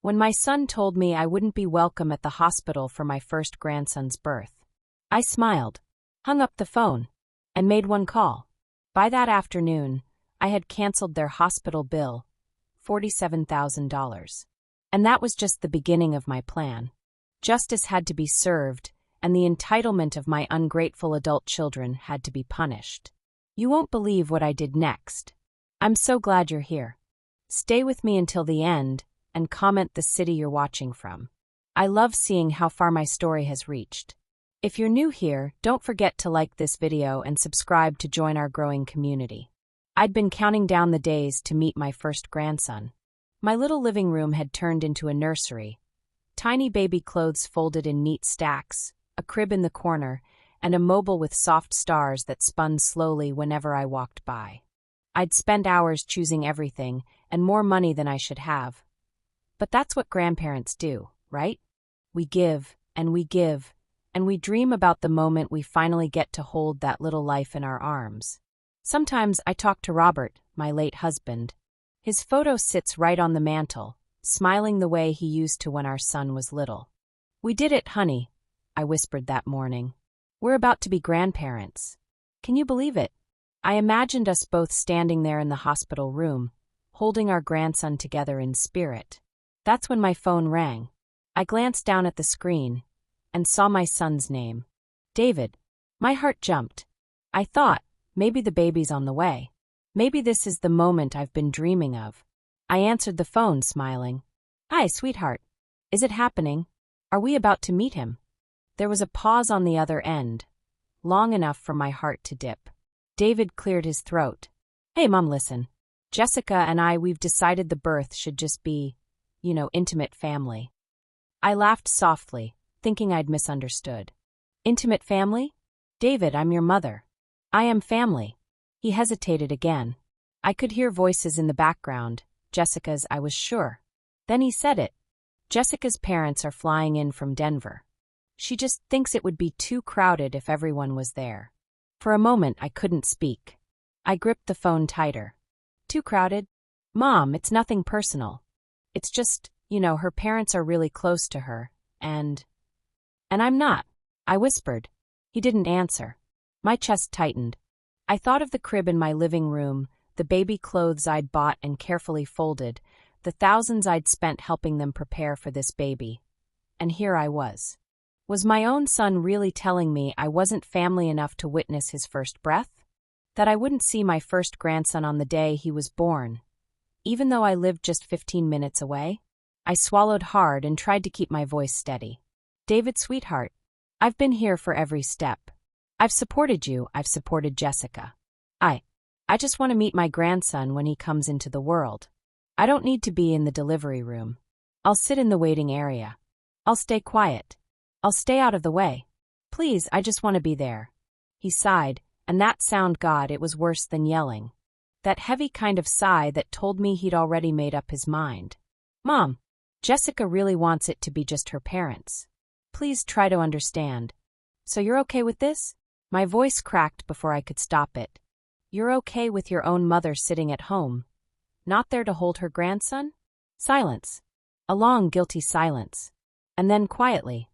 when my son told me I wouldn't be welcome at the hospital for my first grandson's birth. I smiled, hung up the phone, and made one call. By that afternoon, I had canceled their hospital bill, $47,000. And that was just the beginning of my plan. Justice had to be served, and the entitlement of my ungrateful adult children had to be punished. You won't believe what I did next. I'm so glad you're here. Stay with me until the end, and comment the city you're watching from. I love seeing how far my story has reached. If you're new here, don't forget to like this video and subscribe to join our growing community. I'd been counting down the days to meet my first grandson. My little living room had turned into a nursery. Tiny baby clothes folded in neat stacks, a crib in the corner, and a mobile with soft stars that spun slowly whenever I walked by. I'd spent hours choosing everything, and more money than I should have. But that's what grandparents do, right? We give, and we give, and we dream about the moment we finally get to hold that little life in our arms. Sometimes I talk to Robert, my late husband. His photo sits right on the mantel, smiling the way he used to when our son was little. "We did it, honey," I whispered that morning. "We're about to be grandparents. Can you believe it?" I imagined us both standing there in the hospital room, holding our grandson together in spirit. That's when my phone rang. I glanced down at the screen and saw my son's name. David. My heart jumped. I thought, maybe the baby's on the way. Maybe this is the moment I've been dreaming of. I answered the phone, smiling. "Hi, sweetheart. Is it happening? Are we about to meet him?" There was a pause on the other end, long enough for my heart to dip. David cleared his throat. "Hey, Mom, listen. Jessica and we've decided the birth should just be, intimate family." I laughed softly, thinking I'd misunderstood. "Intimate family? David, I'm your mother. I am family." He hesitated again. I could hear voices in the background, Jessica's, I was sure. Then he said it. "Jessica's parents are flying in from Denver. She just thinks it would be too crowded if everyone was there." For a moment, I couldn't speak. I gripped the phone tighter. "Too crowded? Mom, it's nothing personal. It's just, her parents are really close to her, and I'm not," I whispered. He didn't answer. My chest tightened. I thought of the crib in my living room, the baby clothes I'd bought and carefully folded, the thousands I'd spent helping them prepare for this baby. And here I was. Was my own son really telling me I wasn't family enough to witness his first breath? That I wouldn't see my first grandson on the day he was born, even though I lived just 15 minutes away? I swallowed hard and tried to keep my voice steady. "David, sweetheart, I've been here for every step. I've supported you, I've supported Jessica. I just want to meet my grandson when he comes into the world. I don't need to be in the delivery room. I'll sit in the waiting area. I'll stay quiet. I'll stay out of the way. Please, I just want to be there." He sighed, and that sound, God, it was worse than yelling. That heavy kind of sigh that told me he'd already made up his mind. "Mom, Jessica really wants it to be just her parents. Please try to understand. So you're okay with this?" My voice cracked before I could stop it. "You're okay with your own mother sitting at home, not there to hold her grandson?" Silence. A long, guilty silence. And then quietly,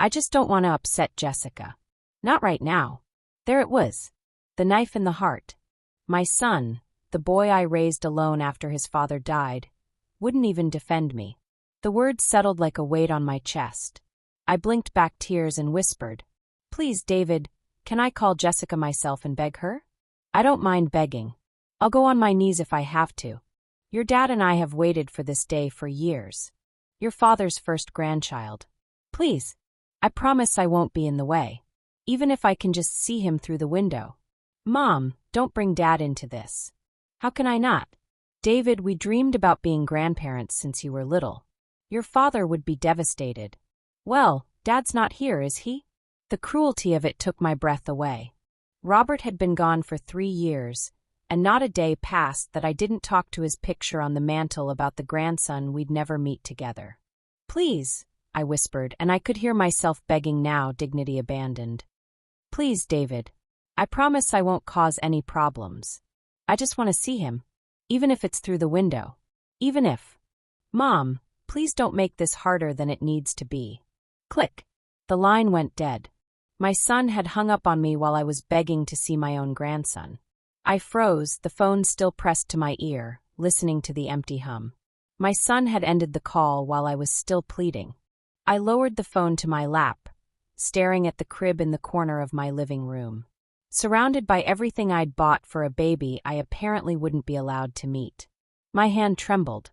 I just don't want to upset Jessica. Not right now." There it was. The knife in the heart. My son, the boy I raised alone after his father died, wouldn't even defend me. The words settled like a weight on my chest. I blinked back tears and whispered, "Please, David, can I call Jessica myself and beg her? I don't mind begging. I'll go on my knees if I have to. Your dad and I have waited for this day for years. Your father's first grandchild. Please. I promise I won't be in the way. Even if I can just see him through the window. Mom, don't bring Dad into this." "How can I not? David, we dreamed about being grandparents since you were little. Your father would be devastated." "Well, Dad's not here, is he?" The cruelty of it took my breath away. Robert had been gone for 3 years, and not a day passed that I didn't talk to his picture on the mantel about the grandson we'd never meet together. "Please," I whispered, and I could hear myself begging now, dignity abandoned. "Please, David. I promise I won't cause any problems. I just want to see him. Even if it's through the window. Even if." Mom, please don't make this harder than it needs to be. Click. The line went dead. My son had hung up on me while I was begging to see my own grandson. I froze, the phone still pressed to my ear, listening to the empty hum. My son had ended the call while I was still pleading. I lowered the phone to my lap, staring at the crib in the corner of my living room. Surrounded by everything I'd bought for a baby I apparently wouldn't be allowed to meet. My hand trembled.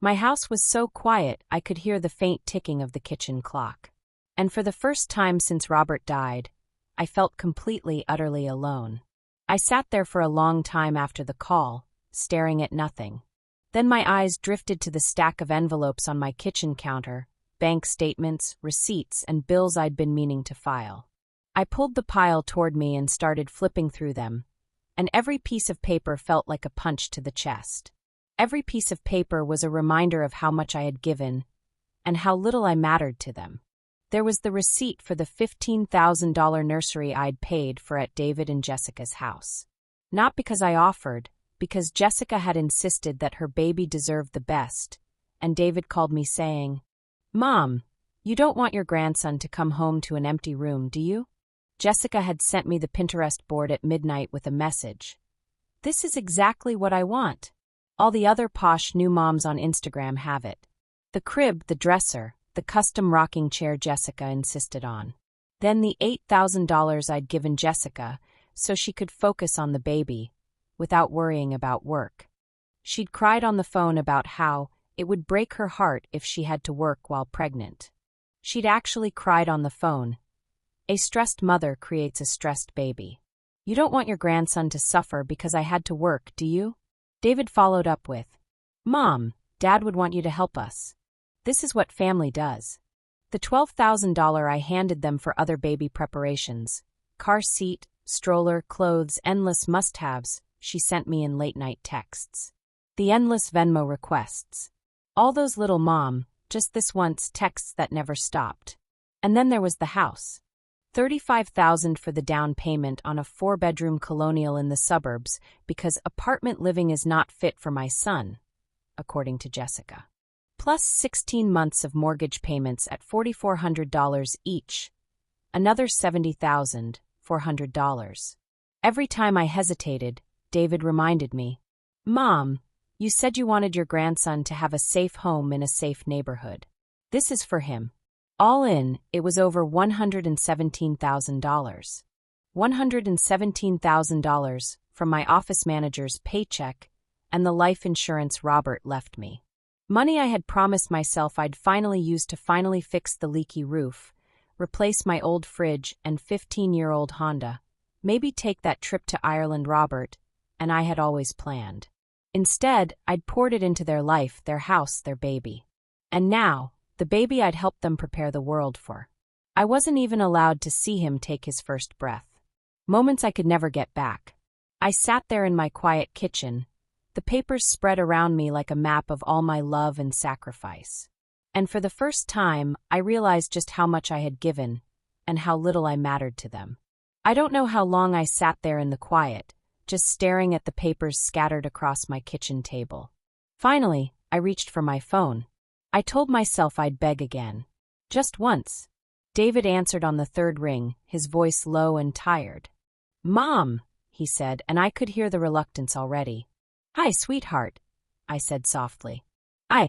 My house was so quiet I could hear the faint ticking of the kitchen clock. And for the first time since Robert died, I felt completely, utterly alone. I sat there for a long time after the call, staring at nothing. Then my eyes drifted to the stack of envelopes on my kitchen counter, bank statements, receipts, and bills I'd been meaning to file. I pulled the pile toward me and started flipping through them, and every piece of paper felt like a punch to the chest. Every piece of paper was a reminder of how much I had given, and how little I mattered to them. There was the receipt for the $15,000 nursery I'd paid for at David and Jessica's house. Not because I offered, because Jessica had insisted that her baby deserved the best, and David called me saying, "Mom, you don't want your grandson to come home to an empty room, do you?" Jessica had sent me the Pinterest board at midnight with a message. "This is exactly what I want. All the other posh new moms on Instagram have it. The crib, the dresser, the custom rocking chair Jessica insisted on. Then the $8,000 I'd given Jessica so she could focus on the baby, without worrying about work. She'd cried on the phone about how it would break her heart if she had to work while pregnant. She'd actually cried on the phone. A stressed mother creates a stressed baby. You don't want your grandson to suffer because I had to work, do you?" David followed up with, "Mom, Dad would want you to help us. This is what family does." The $12,000 I handed them for other baby preparations, car seat, stroller, clothes, endless must-haves, she sent me in late-night texts. The endless Venmo requests. All those little mom, just this once texts that never stopped. And then there was the house. $35,000 for the down payment on a 4-bedroom colonial in the suburbs because apartment living is not fit for my son, according to Jessica. Plus 16 months of mortgage payments at $4,400 each. Another $70,400. Every time I hesitated, David reminded me, "Mom, you said you wanted your grandson to have a safe home in a safe neighborhood. This is for him." All in, it was over $117,000. $117,000 from my office manager's paycheck and the life insurance Robert left me. Money I had promised myself I'd finally use to finally fix the leaky roof, replace my old fridge and 15-year-old Honda, maybe take that trip to Ireland Robert and I had always planned. Instead, I'd poured it into their life, their house, their baby. And now, the baby I'd helped them prepare the world for. I wasn't even allowed to see him take his first breath. Moments I could never get back. I sat there in my quiet kitchen, the papers spread around me like a map of all my love and sacrifice. And for the first time, I realized just how much I had given, and how little I mattered to them. I don't know how long I sat there in the quiet, just staring at the papers scattered across my kitchen table. Finally, I reached for my phone. I told myself I'd beg again. Just once. David answered on the third ring, his voice low and tired. "Mom," he said, and I could hear the reluctance already. "Hi, sweetheart," I said softly. I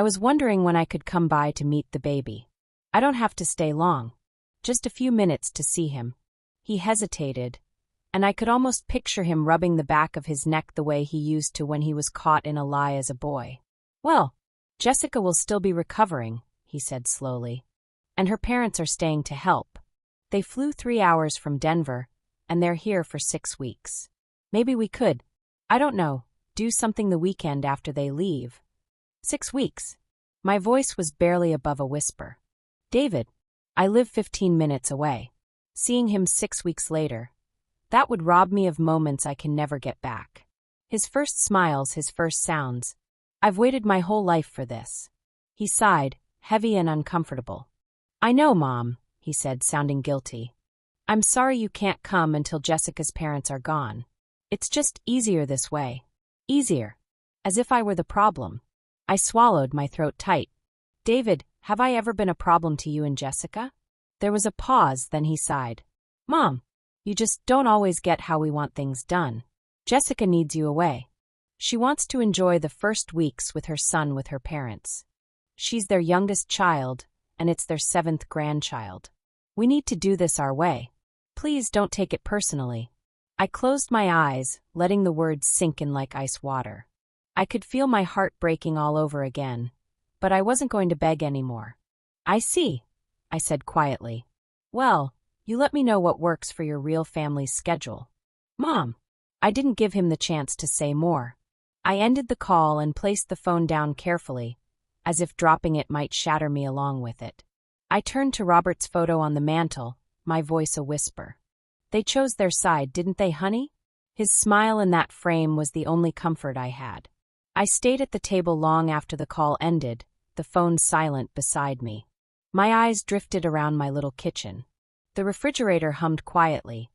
was wondering when I could come by to meet the baby. I don't have to stay long. Just a few minutes to see him." He hesitated, and I could almost picture him rubbing the back of his neck the way he used to when he was caught in a lie as a boy. "Well, Jessica will still be recovering," he said slowly. "And her parents are staying to help. They flew 3 hours from Denver, and they're here for 6 weeks. Maybe we could, I don't know, do something the weekend after they leave." 6 weeks. My voice was barely above a whisper. "David, I live 15 minutes away. Seeing him 6 weeks later, that would rob me of moments I can never get back. His first smiles, his first sounds. I've waited my whole life for this." He sighed, heavy and uncomfortable. "I know, Mom," he said, sounding guilty. "I'm sorry you can't come until Jessica's parents are gone. It's just easier this way. Easier. As if I were the problem." I swallowed, my throat tight. David, have I ever been a problem to you and Jessica? There was a pause, then he sighed. Mom, you just don't always get how we want things done. Jessica needs you away. She wants to enjoy the first weeks with her son with her parents. She's their youngest child, and it's their 7th grandchild. We need to do this our way. Please don't take it personally. I closed my eyes, letting the words sink in like ice water. I could feel my heart breaking all over again, but I wasn't going to beg anymore. I see, I said quietly. Well, you let me know what works for your real family's schedule. Mom. I didn't give him the chance to say more. I ended the call and placed the phone down carefully, as if dropping it might shatter me along with it. I turned to Robert's photo on the mantel, my voice a whisper. They chose their side, didn't they, honey? His smile in that frame was the only comfort I had. I stayed at the table long after the call ended, the phone silent beside me. My eyes drifted around my little kitchen. The refrigerator hummed quietly.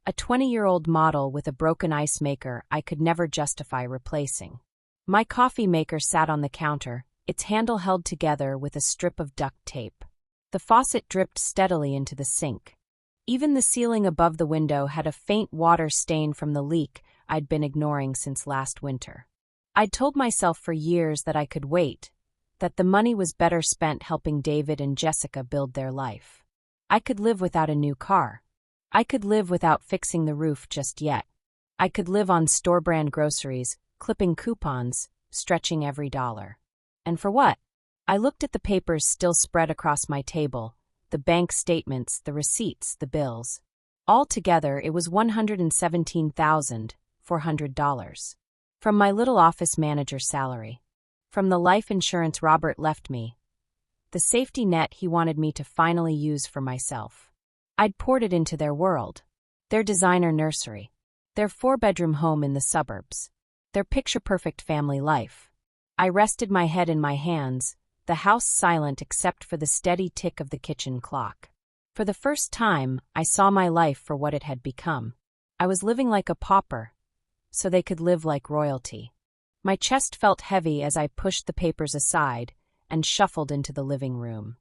A 20-year-old model with a broken ice maker I could never justify replacing. My coffee maker sat on the counter, its handle held together with a strip of duct tape. The faucet dripped steadily into the sink. Even the ceiling above the window had a faint water stain from the leak I'd been ignoring since last winter. I'd told myself for years that I could wait, that the money was better spent helping David and Jessica build their life. I could live without a new car. I could live without fixing the roof just yet. I could live on store-brand groceries, clipping coupons, stretching every dollar. And for what? I looked at the papers still spread across my table, the bank statements, the receipts, the bills. Altogether, it was $117,400. From my little office manager salary. From the life insurance Robert left me. The safety net he wanted me to finally use for myself. I'd poured it into their world. Their designer nursery. Their 4-bedroom home in the suburbs. Their picture-perfect family life. I rested my head in my hands, the house silent except for the steady tick of the kitchen clock. For the first time, I saw my life for what it had become. I was living like a pauper, so they could live like royalty. My chest felt heavy as I pushed the papers aside and shuffled into the living room.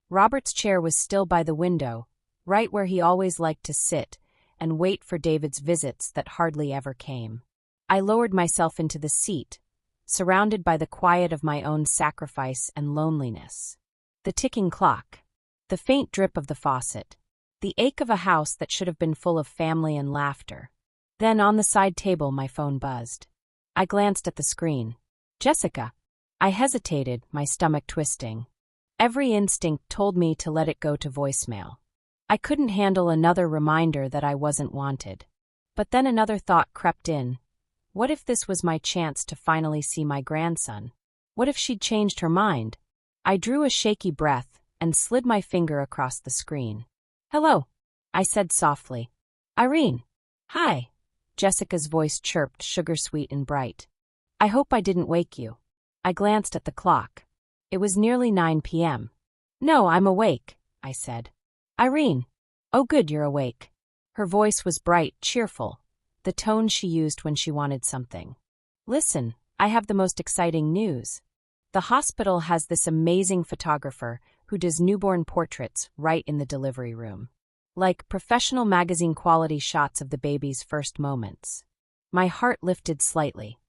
Robert's chair was still by the window, right where he always liked to sit and wait for David's visits that hardly ever came. I lowered myself into the seat, surrounded by the quiet of my own sacrifice and loneliness. The ticking clock, the faint drip of the faucet, the ache of a house that should have been full of family and laughter. Then on the side table my phone buzzed. I glanced at the screen. Jessica. I hesitated, my stomach twisting. Every instinct told me to let it go to voicemail. I couldn't handle another reminder that I wasn't wanted. But then another thought crept in. What if this was my chance to finally see my grandson? What if she'd changed her mind? I drew a shaky breath and slid my finger across the screen. Hello, I said softly. Irene. Hi. Jessica's voice chirped, sugar-sweet and bright. I hope I didn't wake you. I glanced at the clock. It was nearly 9 p.m. No, I'm awake, I said. Irene. Oh good, you're awake. Her voice was bright, cheerful, the tone she used when she wanted something. Listen, I have the most exciting news. The hospital has this amazing photographer who does newborn portraits right in the delivery room. Like professional magazine quality shots of the baby's first moments. My heart lifted slightly.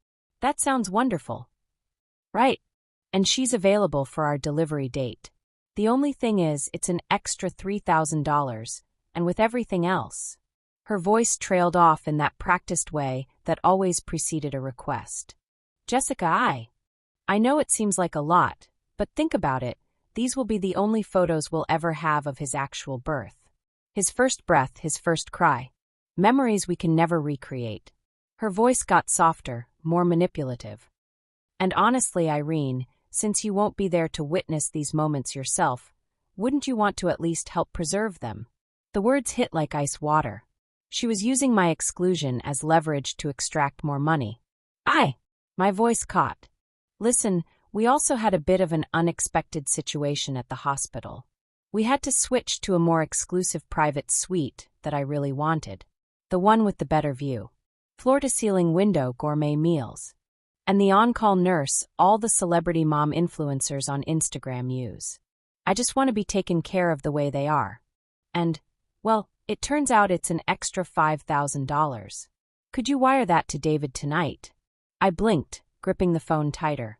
That sounds wonderful. Right. And she's available for our delivery date. The only thing is, it's an extra $3,000, and with everything else. Her voice trailed off in that practiced way that always preceded a request. Jessica, I know it seems like a lot, but think about it, these will be the only photos we'll ever have of his actual birth. His first breath, his first cry. Memories we can never recreate. Her voice got softer, more manipulative. And honestly, Irene, since you won't be there to witness these moments yourself, wouldn't you want to at least help preserve them? The words hit like ice water. She was using my exclusion as leverage to extract more money. My voice caught. Listen, we also had a bit of an unexpected situation at the hospital. We had to switch to a more exclusive private suite that I really wanted. The one with the better view. Floor-to-ceiling window, gourmet meals. And the on-call nurse all the celebrity mom influencers on Instagram use. I just want to be taken care of the way they are. And, well, it turns out it's an extra $5,000. Could you wire that to David tonight? I blinked, gripping the phone tighter.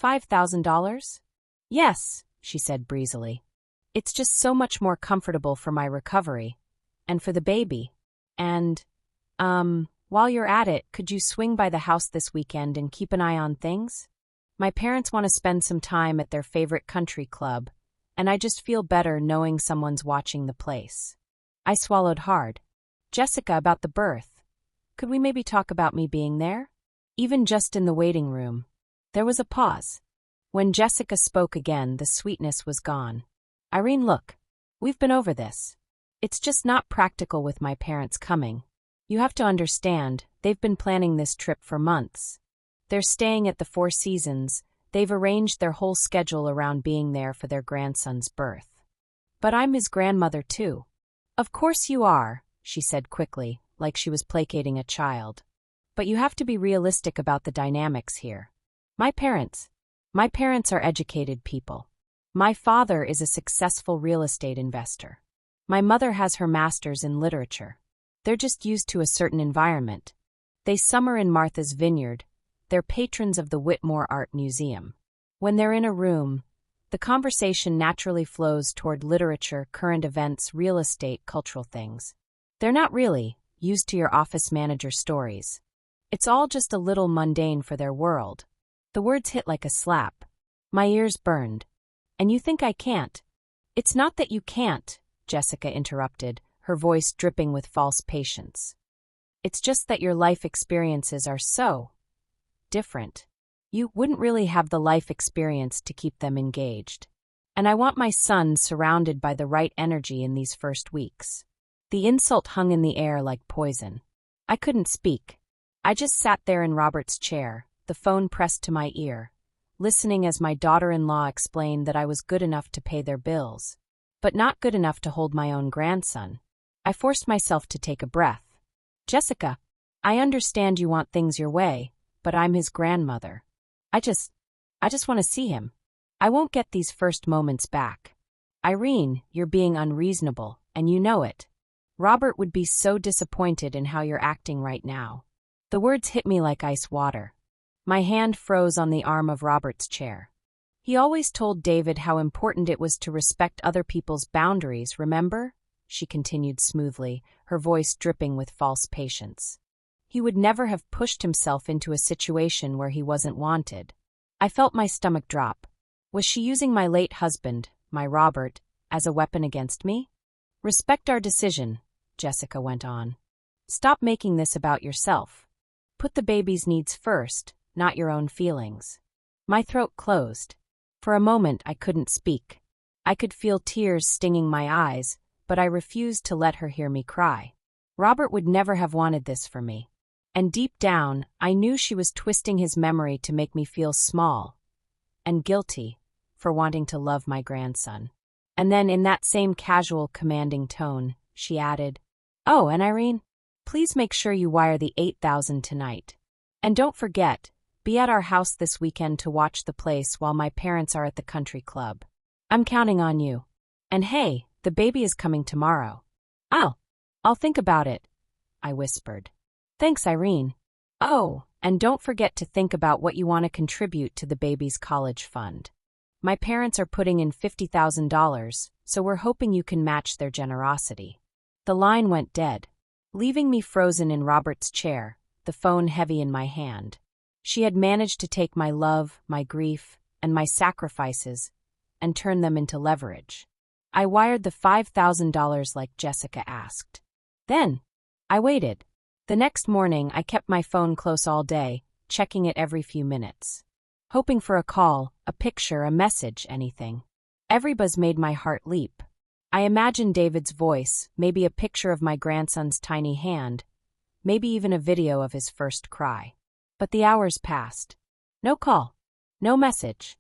$5,000? Yes, she said breezily. It's just so much more comfortable for my recovery. And for the baby. And, while you're at it, could you swing by the house this weekend and keep an eye on things? My parents want to spend some time at their favorite country club, and I just feel better knowing someone's watching the place. I swallowed hard. Jessica, about the birth. Could we maybe talk about me being there? Even just in the waiting room. There was a pause. When Jessica spoke again, the sweetness was gone. Irene, look. We've been over this. It's just not practical with my parents coming. You have to understand, they've been planning this trip for months. They're staying at the Four Seasons. They've arranged their whole schedule around being there for their grandson's birth. But I'm his grandmother too. Of course you are, she said quickly, like she was placating a child. But you have to be realistic about the dynamics here. My parents are educated people. My father is a successful real estate investor. My mother has her master's in literature. They're just used to a certain environment. They summer in Martha's Vineyard. They're patrons of the Whitmore Art Museum. When they're in a room, the conversation naturally flows toward literature, current events, real estate, cultural things. They're not really used to your office manager stories. It's all just a little mundane for their world. The words hit like a slap. My ears burned. And you think I can't? It's not that you can't, Jessica interrupted, her voice dripping with false patience. It's just that your life experiences are so different. You wouldn't really have the life experience to keep them engaged. And I want my son surrounded by the right energy in these first weeks. The insult hung in the air like poison. I couldn't speak. I just sat there in Robert's chair, the phone pressed to my ear, listening as my daughter-in-law explained that I was good enough to pay their bills, but not good enough to hold my own grandson. I forced myself to take a breath. Jessica, I understand you want things your way, but I'm his grandmother. I just want to see him. I won't get these first moments back. Irene, you're being unreasonable, and you know it. Robert would be so disappointed in how you're acting right now. The words hit me like ice water. My hand froze on the arm of Robert's chair. He always told David how important it was to respect other people's boundaries, remember? She continued smoothly, her voice dripping with false patience. He would never have pushed himself into a situation where he wasn't wanted. I felt my stomach drop. Was she using my late husband, my Robert, as a weapon against me? Respect our decision, Jessica went on. Stop making this about yourself. Put the baby's needs first, not your own feelings. My throat closed. For a moment I couldn't speak. I could feel tears stinging my eyes, but I refused to let her hear me cry. Robert would never have wanted this for me. And deep down, I knew she was twisting his memory to make me feel small and guilty for wanting to love my grandson. And then in that same casual, commanding tone, she added, "Oh, and Irene, please make sure you wire the $8,000 tonight. And don't forget, be at our house this weekend to watch the place while my parents are at the country club. I'm counting on you. And hey, the baby is coming tomorrow." I'll think about it," I whispered. "Thanks, Irene. Oh, and don't forget to think about what you want to contribute to the baby's college fund. My parents are putting in $50,000, so we're hoping you can match their generosity." The line went dead, leaving me frozen in Robert's chair, the phone heavy in my hand. She had managed to take my love, my grief, and my sacrifices, and turn them into leverage. I wired the $5,000 like Jessica asked. Then, I waited. The next morning, I kept my phone close all day, checking it every few minutes. Hoping for a call, a picture, a message, anything. Every buzz made my heart leap. I imagined David's voice, maybe a picture of my grandson's tiny hand, maybe even a video of his first cry. But the hours passed. No call. No message.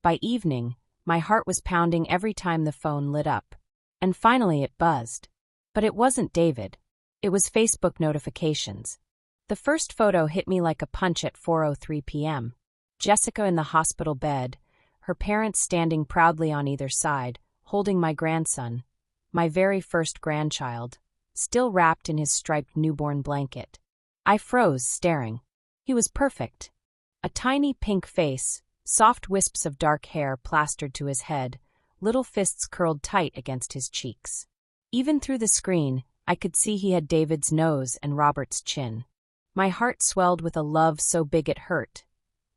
By evening, my heart was pounding every time the phone lit up. And finally it buzzed. But it wasn't David. It was Facebook notifications. The first photo hit me like a punch at 4:03 p.m. Jessica in the hospital bed, her parents standing proudly on either side, holding my grandson, my very first grandchild, still wrapped in his striped newborn blanket. I froze, staring. He was perfect. A tiny pink face, soft wisps of dark hair plastered to his head, little fists curled tight against his cheeks. Even through the screen, I could see he had David's nose and Robert's chin. My heart swelled with a love so big it hurt,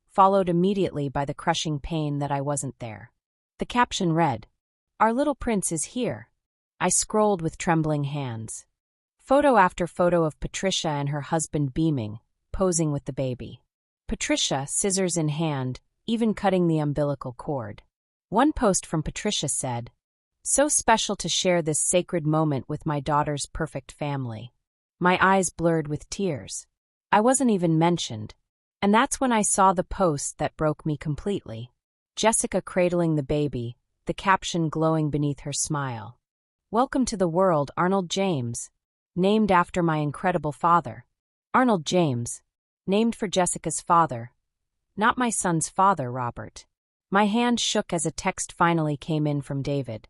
followed immediately by the crushing pain that I wasn't there. The caption read, "Our little prince is here." I scrolled with trembling hands. Photo after photo of Patricia and her husband beaming, posing with the baby. Patricia, scissors in hand, even cutting the umbilical cord. One post from Patricia said, "So special to share this sacred moment with my daughter's perfect family." My eyes blurred with tears. I wasn't even mentioned. And that's when I saw the post that broke me completely. Jessica cradling the baby, the caption glowing beneath her smile. "Welcome to the world, Arnold James. Named after my incredible father." Arnold James. Named for Jessica's father. Not my son's father, Robert. My hand shook as a text finally came in from David.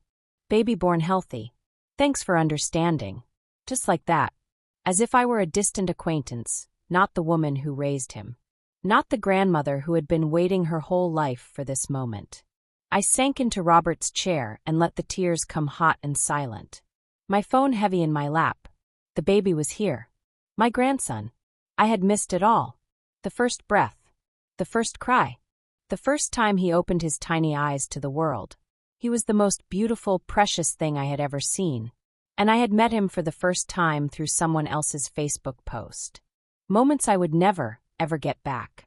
"Baby born healthy. Thanks for understanding." Just like that. As if I were a distant acquaintance, not the woman who raised him. Not the grandmother who had been waiting her whole life for this moment. I sank into Robert's chair and let the tears come hot and silent. My phone heavy in my lap. The baby was here. My grandson. I had missed it all. The first breath. The first cry. The first time he opened his tiny eyes to the world. He was the most beautiful, precious thing I had ever seen. And I had met him for the first time through someone else's Facebook post. Moments I would never, ever get back.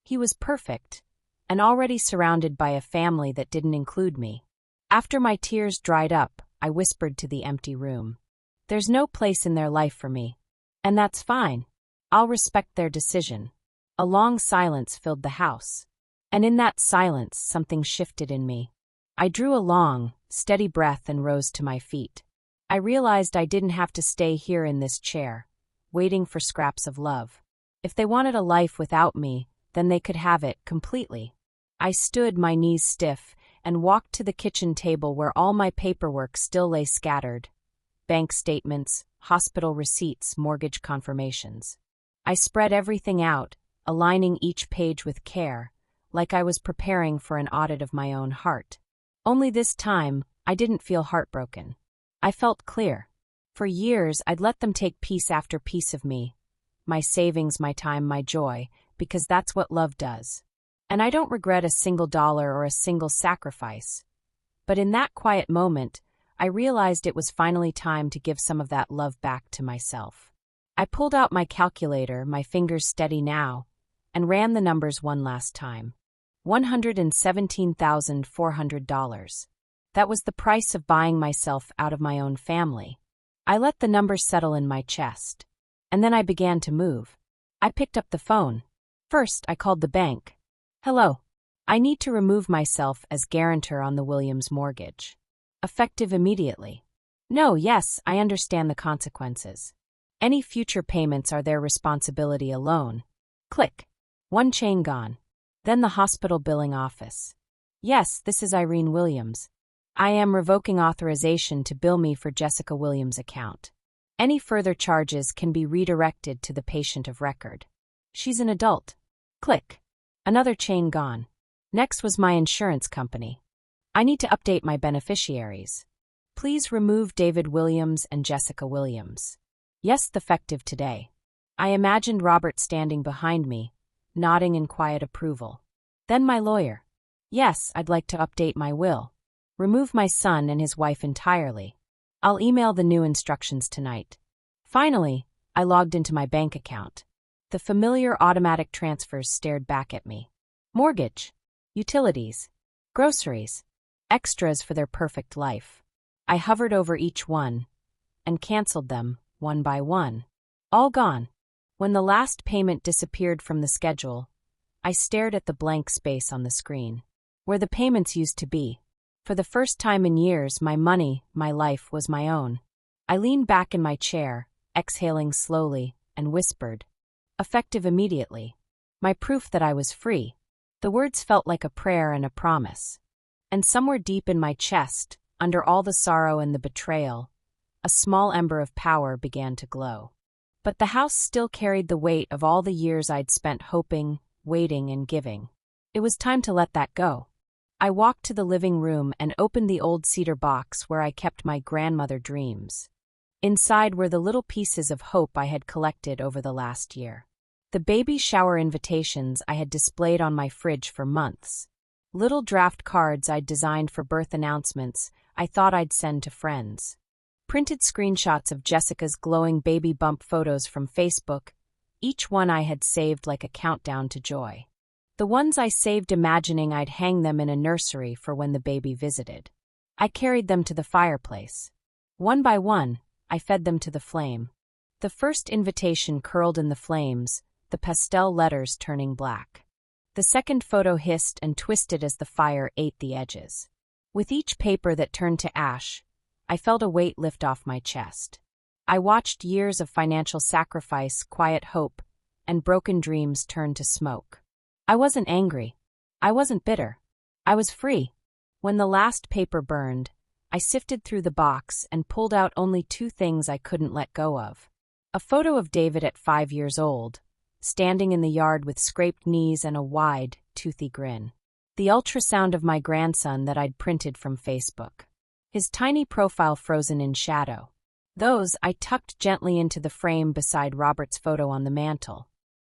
He was perfect, and already surrounded by a family that didn't include me. After my tears dried up, I whispered to the empty room. "There's no place in their life for me. And that's fine. I'll respect their decision." A long silence filled the house. And in that silence, something shifted in me. I drew a long, steady breath and rose to my feet. I realized I didn't have to stay here in this chair, waiting for scraps of love. If they wanted a life without me, then they could have it completely. I stood, my knees stiff, and walked to the kitchen table where all my paperwork still lay scattered. Bank statements, hospital receipts, mortgage confirmations. I spread everything out, aligning each page with care, like I was preparing for an audit of my own heart. Only this time, I didn't feel heartbroken. I felt clear. For years, I'd let them take piece after piece of me. My savings, my time, my joy, because that's what love does. And I don't regret a single dollar or a single sacrifice. But in that quiet moment, I realized it was finally time to give some of that love back to myself. I pulled out my calculator, my fingers steady now, and ran the numbers one last time. $117,400. That was the price of buying myself out of my own family. I let the numbers settle in my chest. And then I began to move. I picked up the phone. First, I called the bank. "Hello. I need to remove myself as guarantor on the Williams mortgage. Effective immediately." "No, yes, I understand the consequences. Any future payments are their responsibility alone." Click. One chain gone. Then the hospital billing office. "Yes, this is Irene Williams. I am revoking authorization to bill me for Jessica Williams' account. Any further charges can be redirected to the patient of record. She's an adult." Click. Another chain gone. Next was my insurance company. "I need to update my beneficiaries. Please remove David Williams and Jessica Williams." Yes, effective today. I imagined Robert standing behind me, nodding in quiet approval. Then my lawyer. "Yes, I'd like to update my will. Remove my son and his wife entirely. I'll email the new instructions tonight." Finally, I logged into my bank account. The familiar automatic transfers stared back at me. Mortgage, utilities, groceries, extras for their perfect life. I hovered over each one and canceled them one by one. All gone. When the last payment disappeared from the schedule, I stared at the blank space on the screen, where the payments used to be. For the first time in years, my money, my life, was my own. I leaned back in my chair, exhaling slowly, and whispered, effective immediately. My proof that I was free. The words felt like a prayer and a promise. And somewhere deep in my chest, under all the sorrow and the betrayal, a small ember of power began to glow. But the house still carried the weight of all the years I'd spent hoping, waiting, and giving. It was time to let that go. I walked to the living room and opened the old cedar box where I kept my grandmother dreams. Inside were the little pieces of hope I had collected over the last year. The baby shower invitations I had displayed on my fridge for months. Little draft cards I'd designed for birth announcements I thought I'd send to friends. Printed screenshots of Jessica's glowing baby bump photos from Facebook, each one I had saved like a countdown to joy. The ones I saved imagining I'd hang them in a nursery for when the baby visited. I carried them to the fireplace. One by one, I fed them to the flame. The first invitation curled in the flames, the pastel letters turning black. The second photo hissed and twisted as the fire ate the edges. With each paper that turned to ash, I felt a weight lift off my chest. I watched years of financial sacrifice, quiet hope, and broken dreams turn to smoke. I wasn't angry. I wasn't bitter. I was free. When the last paper burned, I sifted through the box and pulled out only two things I couldn't let go of. A photo of David at 5 years old, standing in the yard with scraped knees and a wide, toothy grin. The ultrasound of my grandson that I'd printed from Facebook. His tiny profile frozen in shadow. Those I tucked gently into the frame beside Robert's photo on the mantel.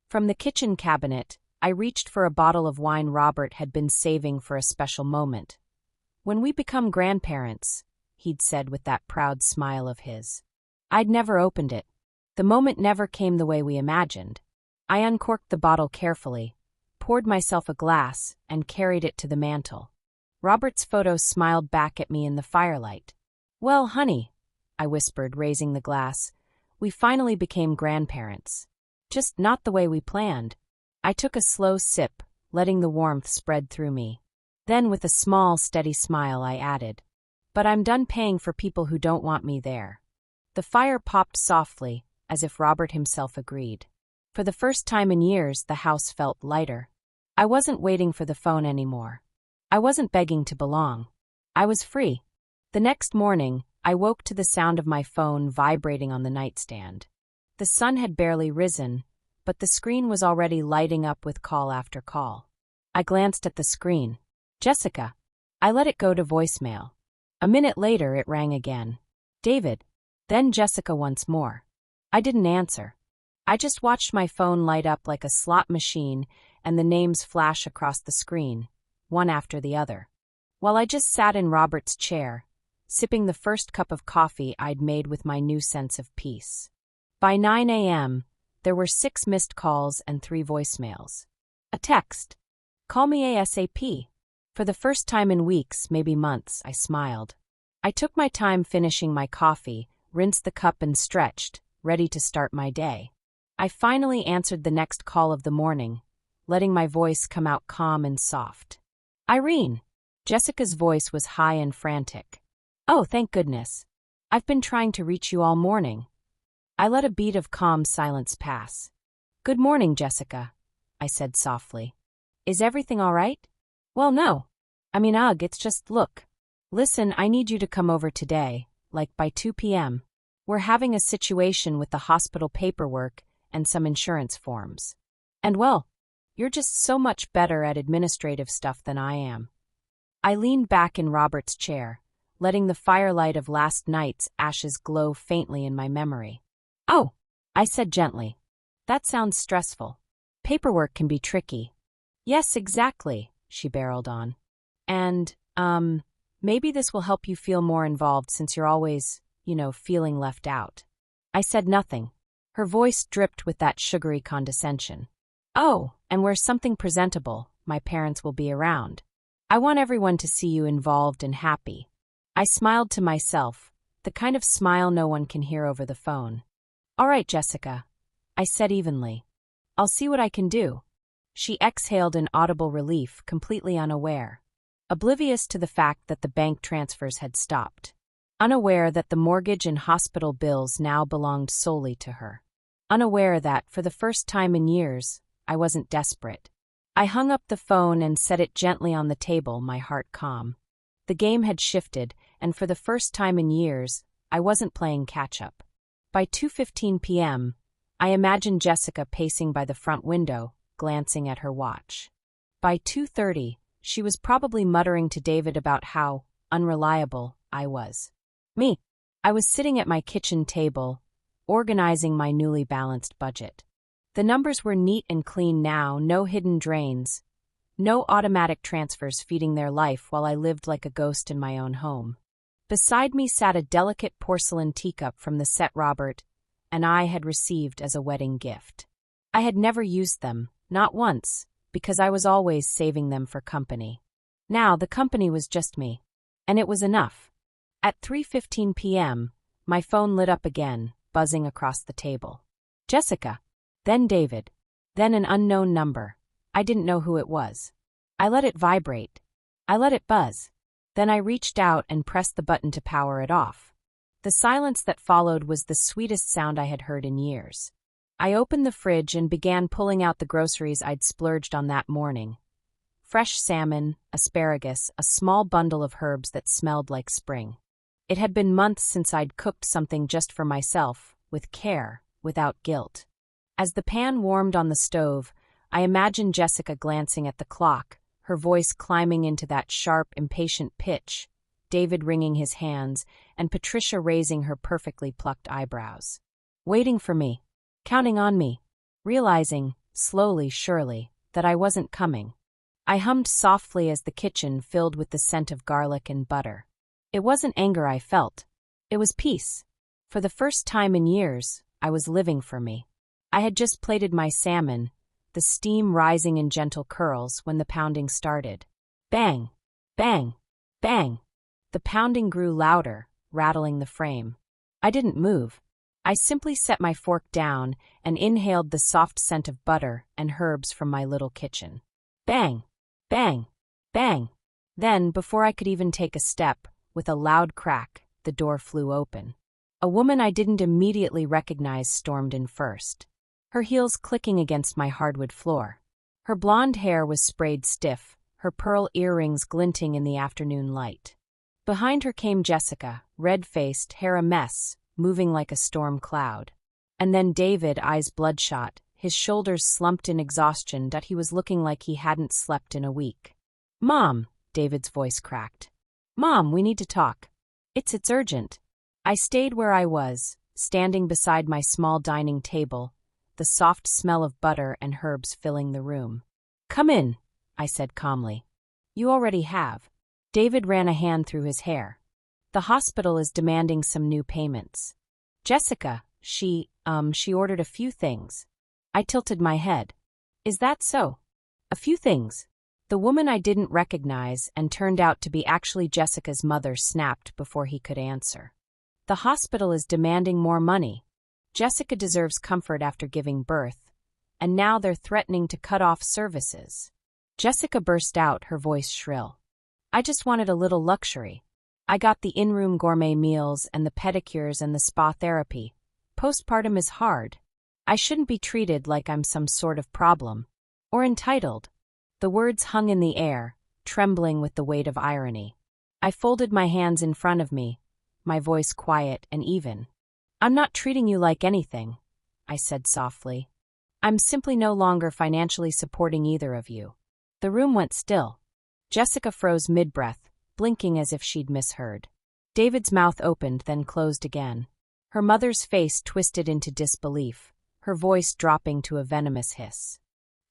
From the kitchen cabinet, I reached for a bottle of wine Robert had been saving for a special moment. "When we become grandparents," he'd said with that proud smile of his. I'd never opened it. The moment never came the way we imagined. I uncorked the bottle carefully, poured myself a glass, and carried it to the mantel. Robert's photo smiled back at me in the firelight. "Well, honey," I whispered, raising the glass, "we finally became grandparents. Just not the way we planned." I took a slow sip, letting the warmth spread through me. Then, with a small, steady smile, I added, "But I'm done paying for people who don't want me there." The fire popped softly, as if Robert himself agreed. For the first time in years, the house felt lighter. I wasn't waiting for the phone anymore. I wasn't begging to belong. I was free. The next morning, I woke to the sound of my phone vibrating on the nightstand. The sun had barely risen, but the screen was already lighting up with call after call. I glanced at the screen. "Jessica." I let it go to voicemail. A minute later, it rang again. "David." Then Jessica once more. I didn't answer. I just watched my phone light up like a slot machine and the names flash across the screen, one after the other. While I just sat in Robert's chair, sipping the first cup of coffee I'd made with my new sense of peace. By 9 a.m., there were 6 missed calls and 3 voicemails. A text. "Call me ASAP." For the first time in weeks, maybe months, I smiled. I took my time finishing my coffee, rinsed the cup and stretched, ready to start my day. I finally answered the next call of the morning, letting my voice come out calm and soft. "Irene." Jessica's voice was high and frantic. "Oh, thank goodness. I've been trying to reach you all morning." I let a beat of calm silence pass. "Good morning, Jessica," I said softly. "Is everything all right?" "Well, no. Ugh, it's just, look. Listen, I need you to come over today, like by 2 p.m. We're having a situation with the hospital paperwork and some insurance forms. And well, you're just so much better at administrative stuff than I am." I leaned back in Robert's chair, letting the firelight of last night's ashes glow faintly in my memory. "Oh," I said gently. "That sounds stressful. Paperwork can be tricky." "Yes, exactly," she barreled on. "And, maybe this will help you feel more involved since you're always, feeling left out." I said nothing. Her voice dripped with that sugary condescension. "Oh, and wear something presentable. My parents will be around. I want everyone to see you involved and happy." I smiled to myself, the kind of smile no one can hear over the phone. "All right, Jessica," I said evenly. "I'll see what I can do." She exhaled in audible relief, completely unaware. Oblivious to the fact that the bank transfers had stopped. Unaware that the mortgage and hospital bills now belonged solely to her. unaware that, for the first time in years, I wasn't desperate. I hung up the phone and set it gently on the table, my heart calm. The game had shifted, and for the first time in years, I wasn't playing catch-up. By 2:15 p.m., I imagined Jessica pacing by the front window, glancing at her watch. By 2:30, she was probably muttering to David about how unreliable I was. Me. I was sitting at my kitchen table, organizing my newly balanced budget. The numbers were neat and clean now, no hidden drains, no automatic transfers feeding their life while I lived like a ghost in my own home. Beside me sat a delicate porcelain teacup from the set Robert and I had received as a wedding gift. I had never used them, not once, because I was always saving them for company. Now the company was just me. And it was enough. At 3:15 p.m., my phone lit up again, buzzing across the table. Jessica. Then David. Then an unknown number. I didn't know who it was. I let it vibrate. I let it buzz. Then I reached out and pressed the button to power it off. The silence that followed was the sweetest sound I had heard in years. I opened the fridge and began pulling out the groceries I'd splurged on that morning. Fresh salmon, asparagus, a small bundle of herbs that smelled like spring. It had been months since I'd cooked something just for myself, with care, without guilt. As the pan warmed on the stove, I imagined Jessica glancing at the clock, her voice climbing into that sharp, impatient pitch, David wringing his hands, and Patricia raising her perfectly plucked eyebrows. Waiting for me, counting on me, realizing, slowly, surely, that I wasn't coming. I hummed softly as the kitchen filled with the scent of garlic and butter. It wasn't anger I felt. It was peace. For the first time in years, I was living for me. I had just plated my salmon, the steam rising in gentle curls when the pounding started. Bang! Bang! Bang! The pounding grew louder, rattling the frame. I didn't move. I simply set my fork down and inhaled the soft scent of butter and herbs from my little kitchen. Bang! Bang! Bang! Then, before I could even take a step, with a loud crack, the door flew open. A woman I didn't immediately recognize stormed in first, her heels clicking against my hardwood floor. Her blonde hair was sprayed stiff, her pearl earrings glinting in the afternoon light. Behind her came Jessica, red-faced, hair a mess, moving like a storm cloud. And then David, eyes bloodshot, his shoulders slumped in exhaustion that he was looking like he hadn't slept in a week. "Mom," David's voice cracked. "Mom, we need to talk. It's urgent." I stayed where I was, standing beside my small dining table, the soft smell of butter and herbs filling the room. "Come in," I said calmly. "You already have." David ran a hand through his hair. "The hospital is demanding some new payments. Jessica, she ordered a few things." I tilted my head. "Is that so?" "A few things." The woman I didn't recognize and turned out to be actually Jessica's mother snapped before he could answer. "The hospital is demanding more money. Jessica deserves comfort after giving birth, and now they're threatening to cut off services." Jessica burst out, her voice shrill. "I just wanted a little luxury. I got the in-room gourmet meals and the pedicures and the spa therapy. Postpartum is hard. I shouldn't be treated like I'm some sort of problem. Or entitled." The words hung in the air, trembling with the weight of irony. I folded my hands in front of me, my voice quiet and even. "I'm not treating you like anything," I said softly. "I'm simply no longer financially supporting either of you." The room went still. Jessica froze mid-breath, blinking as if she'd misheard. David's mouth opened, then closed again. Her mother's face twisted into disbelief, her voice dropping to a venomous hiss.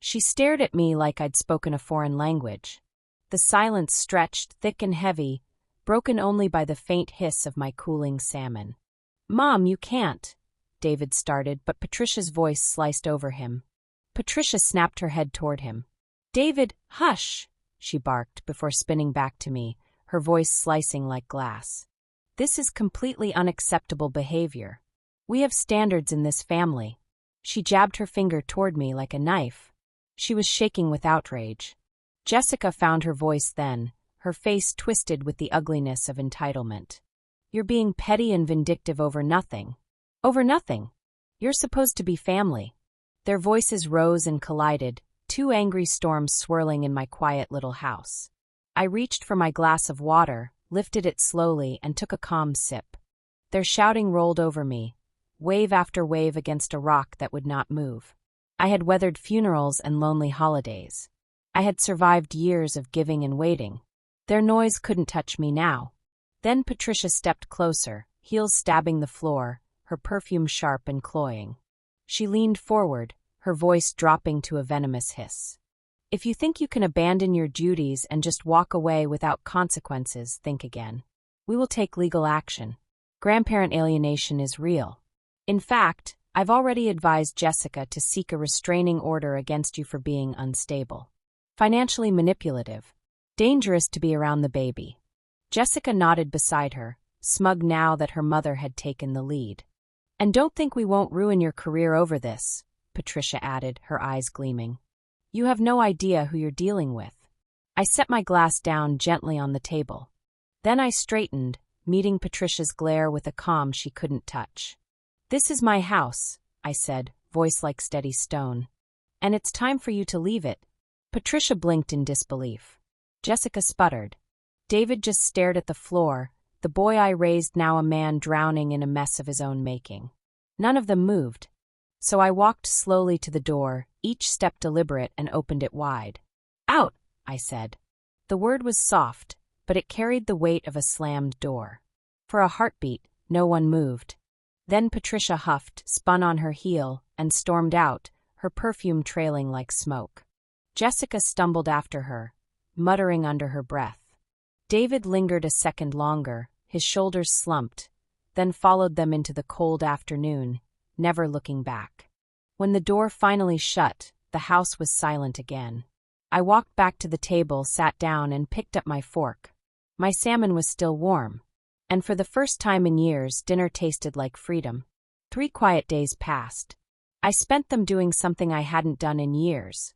She stared at me like I'd spoken a foreign language. The silence stretched, thick and heavy, broken only by the faint hiss of my cooling salmon. "Mom, you can't," David started, but Patricia's voice sliced over him. Patricia snapped her head toward him. "David, hush," she barked before spinning back to me, her voice slicing like glass. "This is completely unacceptable behavior. We have standards in this family." She jabbed her finger toward me like a knife. She was shaking with outrage. Jessica found her voice then, her face twisted with the ugliness of entitlement. "You're being petty and vindictive over nothing. Over nothing. You're supposed to be family. Their voices rose and collided, two angry storms swirling in my quiet little house. I reached for my glass of water, lifted it slowly, and took a calm sip. Their shouting rolled over me, wave after wave against a rock that would not move. I had weathered funerals and lonely holidays. I had survived years of giving and waiting. Their noise couldn't touch me now. Then Patricia stepped closer, heels stabbing the floor, her perfume sharp and cloying. She leaned forward, her voice dropping to a venomous hiss. If you think you can abandon your duties and just walk away without consequences, think again. We will take legal action. Grandparent alienation is real. In fact, I've already advised Jessica to seek a restraining order against you for being unstable. Financially manipulative. Dangerous to be around the baby. Jessica nodded beside her, smug now that her mother had taken the lead. And don't think we won't ruin your career over this, Patricia added, her eyes gleaming. You have no idea who you're dealing with. I set my glass down gently on the table. Then I straightened, meeting Patricia's glare with a calm she couldn't touch. This is my house, I said, voice like steady stone. And it's time for you to leave it. Patricia blinked in disbelief. Jessica sputtered. David just stared at the floor, the boy I raised now a man drowning in a mess of his own making. None of them moved. So I walked slowly to the door, each step deliberate, and opened it wide. Out, I said. The word was soft, but it carried the weight of a slammed door. For a heartbeat, no one moved. Then Patricia huffed, spun on her heel, and stormed out, her perfume trailing like smoke. Jessica stumbled after her, muttering under her breath. David lingered a second longer, his shoulders slumped, then followed them into the cold afternoon, never looking back. When the door finally shut, the house was silent again. I walked back to the table, sat down, and picked up my fork. My salmon was still warm. And for the first time in years, dinner tasted like freedom. 3 quiet days passed. I spent them doing something I hadn't done in years.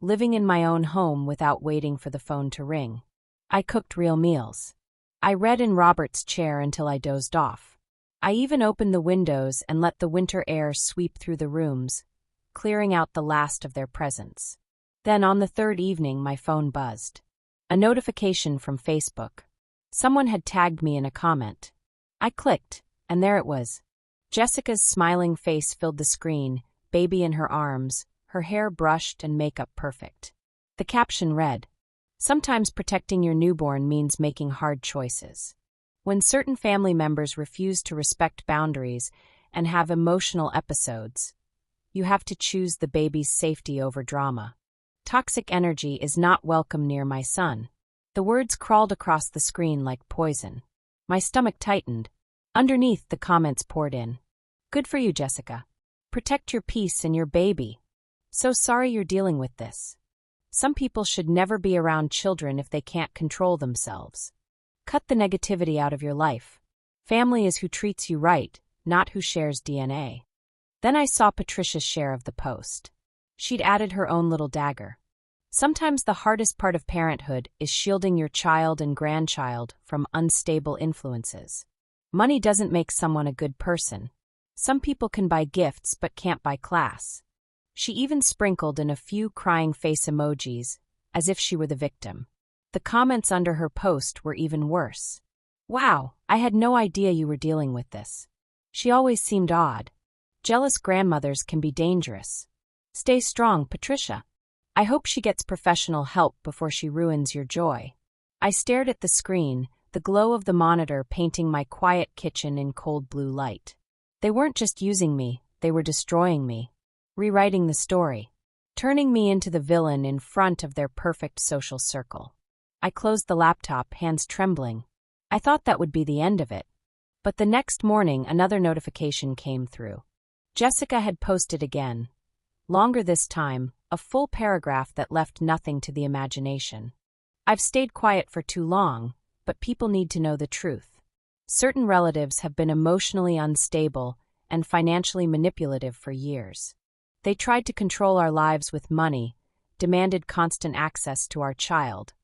Living in my own home without waiting for the phone to ring. I cooked real meals. I read in Robert's chair until I dozed off. I even opened the windows and let the winter air sweep through the rooms, clearing out the last of their presence. Then on the 3rd evening, my phone buzzed. A notification from Facebook. Someone had tagged me in a comment. I clicked, and there it was. Jessica's smiling face filled the screen, baby in her arms, her hair brushed and makeup perfect. The caption read, "Sometimes protecting your newborn means making hard choices. When certain family members refuse to respect boundaries and have emotional episodes, you have to choose the baby's safety over drama. Toxic energy is not welcome near my son." The words crawled across the screen like poison. My stomach tightened. Underneath, the comments poured in. "Good for you, Jessica. Protect your peace and your baby. So sorry you're dealing with this. Some people should never be around children if they can't control themselves. Cut the negativity out of your life. Family is who treats you right, not who shares DNA." Then I saw Patricia's share of the post. She'd added her own little dagger. Sometimes the hardest part of parenthood is shielding your child and grandchild from unstable influences. Money doesn't make someone a good person. Some people can buy gifts but can't buy class. She even sprinkled in a few crying face emojis, as if she were the victim. The comments under her post were even worse. "Wow, I had no idea you were dealing with this. She always seemed odd. Jealous grandmothers can be dangerous. Stay strong, Patricia. I hope she gets professional help before she ruins your joy." I stared at the screen, the glow of the monitor painting my quiet kitchen in cold blue light. They weren't just using me, they were destroying me. Rewriting the story. Turning me into the villain in front of their perfect social circle. I closed the laptop, hands trembling. I thought that would be the end of it. But the next morning, another notification came through. Jessica had posted again. Longer this time, a full paragraph that left nothing to the imagination. "I've stayed quiet for too long, but people need to know the truth. Certain relatives have been emotionally unstable and financially manipulative for years. They tried to control our lives with money, demanded constant access to our child,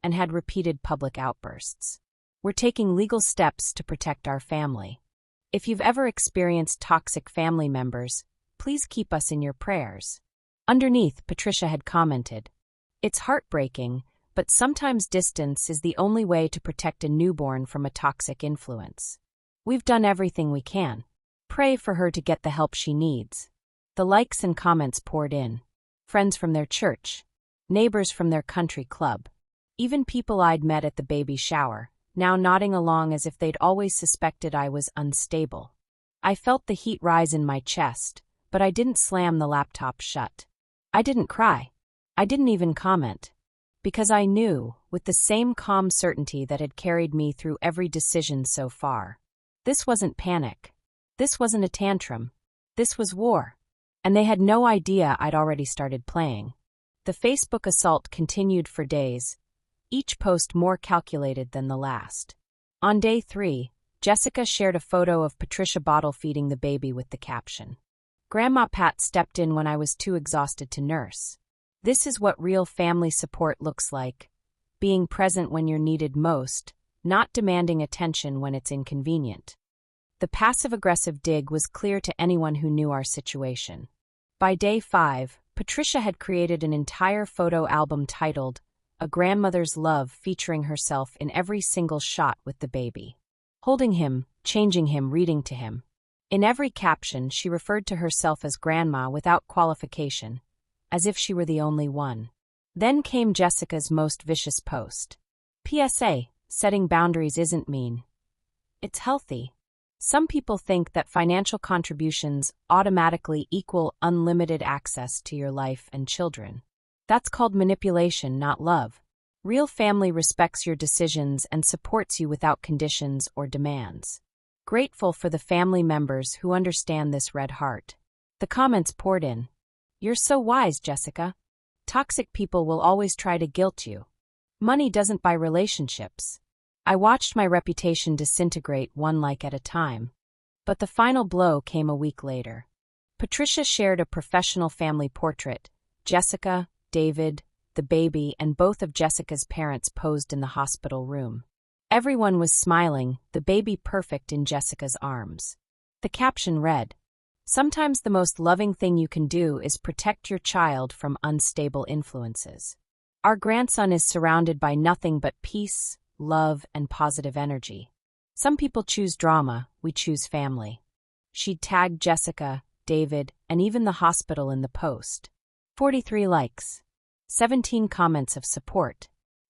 and had repeated public outbursts. We're taking legal steps to protect our family. If you've ever experienced toxic family members, please keep us in your prayers. Underneath, Patricia had commented, "It's heartbreaking, but sometimes distance is the only way to protect a newborn from a toxic influence. We've done everything we can. Pray for her to get the help she needs." The likes and comments poured in. Friends from their church, neighbors from their country club, even people I'd met at the baby shower, now nodding along as if they'd always suspected I was unstable. I felt the heat rise in my chest, but I didn't slam the laptop shut. I didn't cry. I didn't even comment. Because I knew, with the same calm certainty that had carried me through every decision so far. This wasn't panic. This wasn't a tantrum. This was war. And they had no idea I'd already started playing. The Facebook assault continued for days, each post more calculated than the last. On day 3, Jessica shared a photo of Patricia bottle feeding the baby with the caption, "Grandma Pat stepped in when I was too exhausted to nurse. This is what real family support looks like. Being present when you're needed most, not demanding attention when it's inconvenient." The passive-aggressive dig was clear to anyone who knew our situation. By day 5, Patricia had created an entire photo album titled, "A Grandmother's Love," featuring herself in every single shot with the baby. Holding him, changing him, reading to him. In every caption, she referred to herself as Grandma without qualification, as if she were the only one. Then came Jessica's most vicious post. "PSA, setting boundaries isn't mean. It's healthy. Some people think that financial contributions automatically equal unlimited access to your life and children. That's called manipulation, not love. Real family respects your decisions and supports you without conditions or demands. Grateful for the family members who understand this red heart." The comments poured in. "You're so wise, Jessica. Toxic people will always try to guilt you. Money doesn't buy relationships." I watched my reputation disintegrate one like at a time. But the final blow came a week later. Patricia shared a professional family portrait. Jessica, David, the baby, and both of Jessica's parents posed in the hospital room. Everyone was smiling, the baby perfect in Jessica's arms. The caption read, "Sometimes the most loving thing you can do is protect your child from unstable influences. Our grandson is surrounded by nothing but peace, love, and positive energy. Some people choose drama, we choose family." She'd tagged Jessica, David, and even the hospital in the post. 43 likes. 17 comments of support.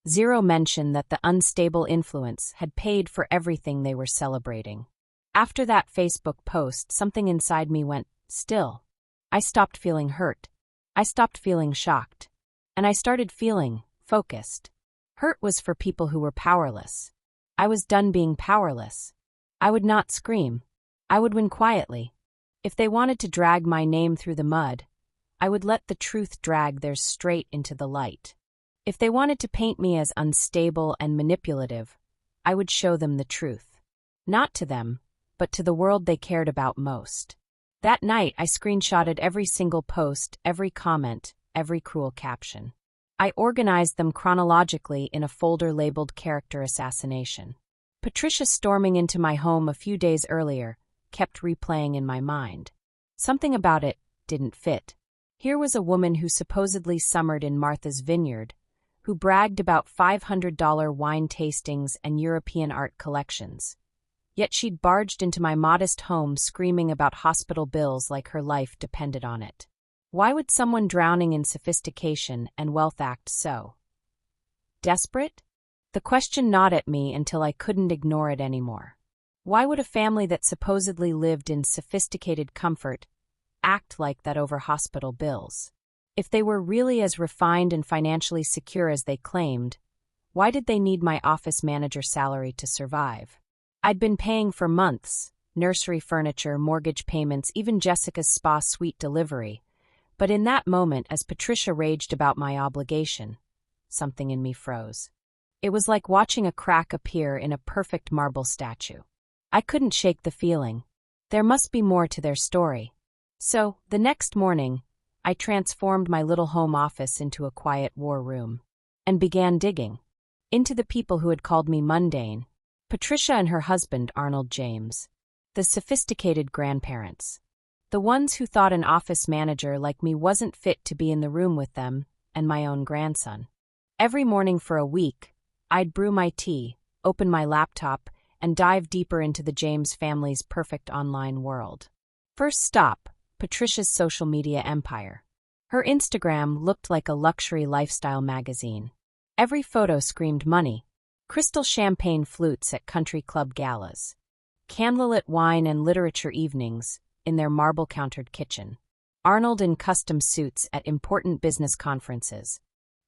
0 mention that the unstable influence had paid for everything they were celebrating. After that Facebook post, something inside me went still. I stopped feeling hurt. I stopped feeling shocked. And I started feeling focused. Hurt was for people who were powerless. I was done being powerless. I would not scream. I would win quietly. If they wanted to drag my name through the mud, I would let the truth drag theirs straight into the light. If they wanted to paint me as unstable and manipulative, I would show them the truth. Not to them, but to the world they cared about most. That night, I screenshotted every single post, every comment, every cruel caption. I organized them chronologically in a folder labeled Character Assassination. Patricia storming into my home a few days earlier kept replaying in my mind. Something about it didn't fit. Here was a woman who supposedly summered in Martha's Vineyard, who bragged about $500 wine tastings and European art collections. Yet she'd barged into my modest home screaming about hospital bills like her life depended on it. Why would someone drowning in sophistication and wealth act so desperate? The question gnawed at me until I couldn't ignore it anymore. Why would a family that supposedly lived in sophisticated comfort act like that over hospital bills? If they were really as refined and financially secure as they claimed, why did they need my office manager salary to survive? I'd been paying for months, nursery furniture, mortgage payments, even Jessica's spa suite delivery. But in that moment, as Patricia raged about my obligation, something in me froze. It was like watching a crack appear in a perfect marble statue. I couldn't shake the feeling. There must be more to their story. So, the next morning, I transformed my little home office into a quiet war room and began digging into the people who had called me mundane. Patricia and her husband, Arnold James. The sophisticated grandparents. The ones who thought an office manager like me wasn't fit to be in the room with them and my own grandson. Every morning for a week, I'd brew my tea, open my laptop, and dive deeper into the James family's perfect online world. First stop, Patricia's social media empire. Her Instagram looked like a luxury lifestyle magazine. Every photo screamed money. Crystal champagne flutes at country club galas. Candlelit wine and literature evenings in their marble-countered kitchen. Arnold in custom suits at important business conferences.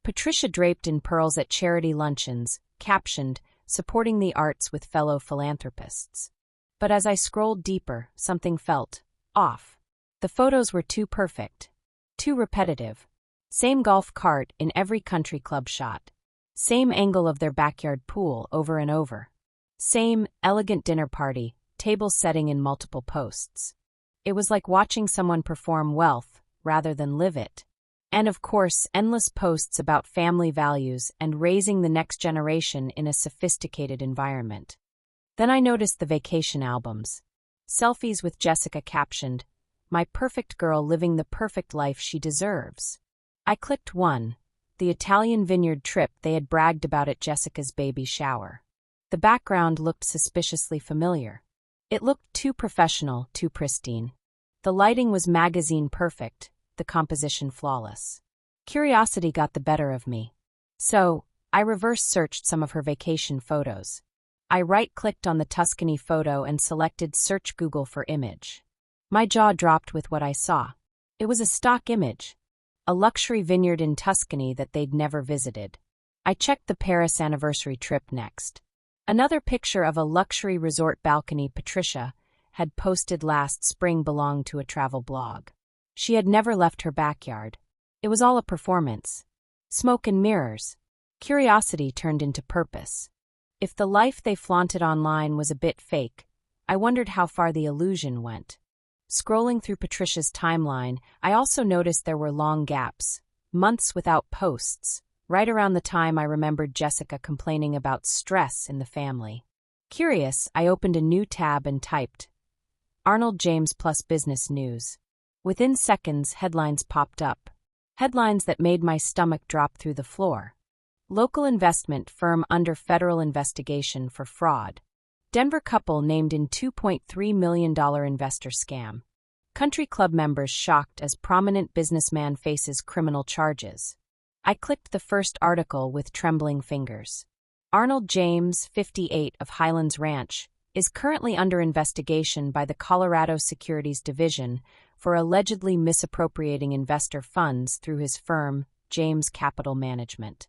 Patricia draped in pearls at charity luncheons, captioned, "Supporting the arts with fellow philanthropists." But as I scrolled deeper, something felt off. The photos were too perfect. Too repetitive. Same golf cart in every country club shot. Same angle of their backyard pool over and over. Same elegant dinner party, table setting in multiple posts. It was like watching someone perform wealth rather than live it. And of course, endless posts about family values and raising the next generation in a sophisticated environment. Then I noticed the vacation albums. Selfies with Jessica captioned, "My perfect girl living the perfect life she deserves." I clicked one, the Italian vineyard trip they had bragged about at Jessica's baby shower. The background looked suspiciously familiar. It looked too professional, too pristine. The lighting was magazine perfect, the composition flawless. Curiosity got the better of me. So, I reverse-searched some of her vacation photos. I right-clicked on the Tuscany photo and selected Search Google for image. My jaw dropped with what I saw. It was a stock image. A luxury vineyard in Tuscany that they'd never visited. I checked the Paris anniversary trip next. Another picture of a luxury resort balcony Patricia had posted last spring belonged to a travel blog. She had never left her backyard. It was all a performance. Smoke and mirrors. Curiosity turned into purpose. If the life they flaunted online was a bit fake, I wondered how far the illusion went. Scrolling through Patricia's timeline, I also noticed there were long gaps, months without posts, right around the time I remembered Jessica complaining about stress in the family. Curious, I opened a new tab and typed, "Arnold James plus business news." Within seconds, headlines popped up. Headlines that made my stomach drop through the floor. Local investment firm under federal investigation for fraud. Denver couple named in $2.3 million investor scam. Country club members shocked as prominent businessman faces criminal charges. I clicked the first article with trembling fingers. Arnold James, 58, of Highlands Ranch, is currently under investigation by the Colorado Securities Division for allegedly misappropriating investor funds through his firm, James Capital Management.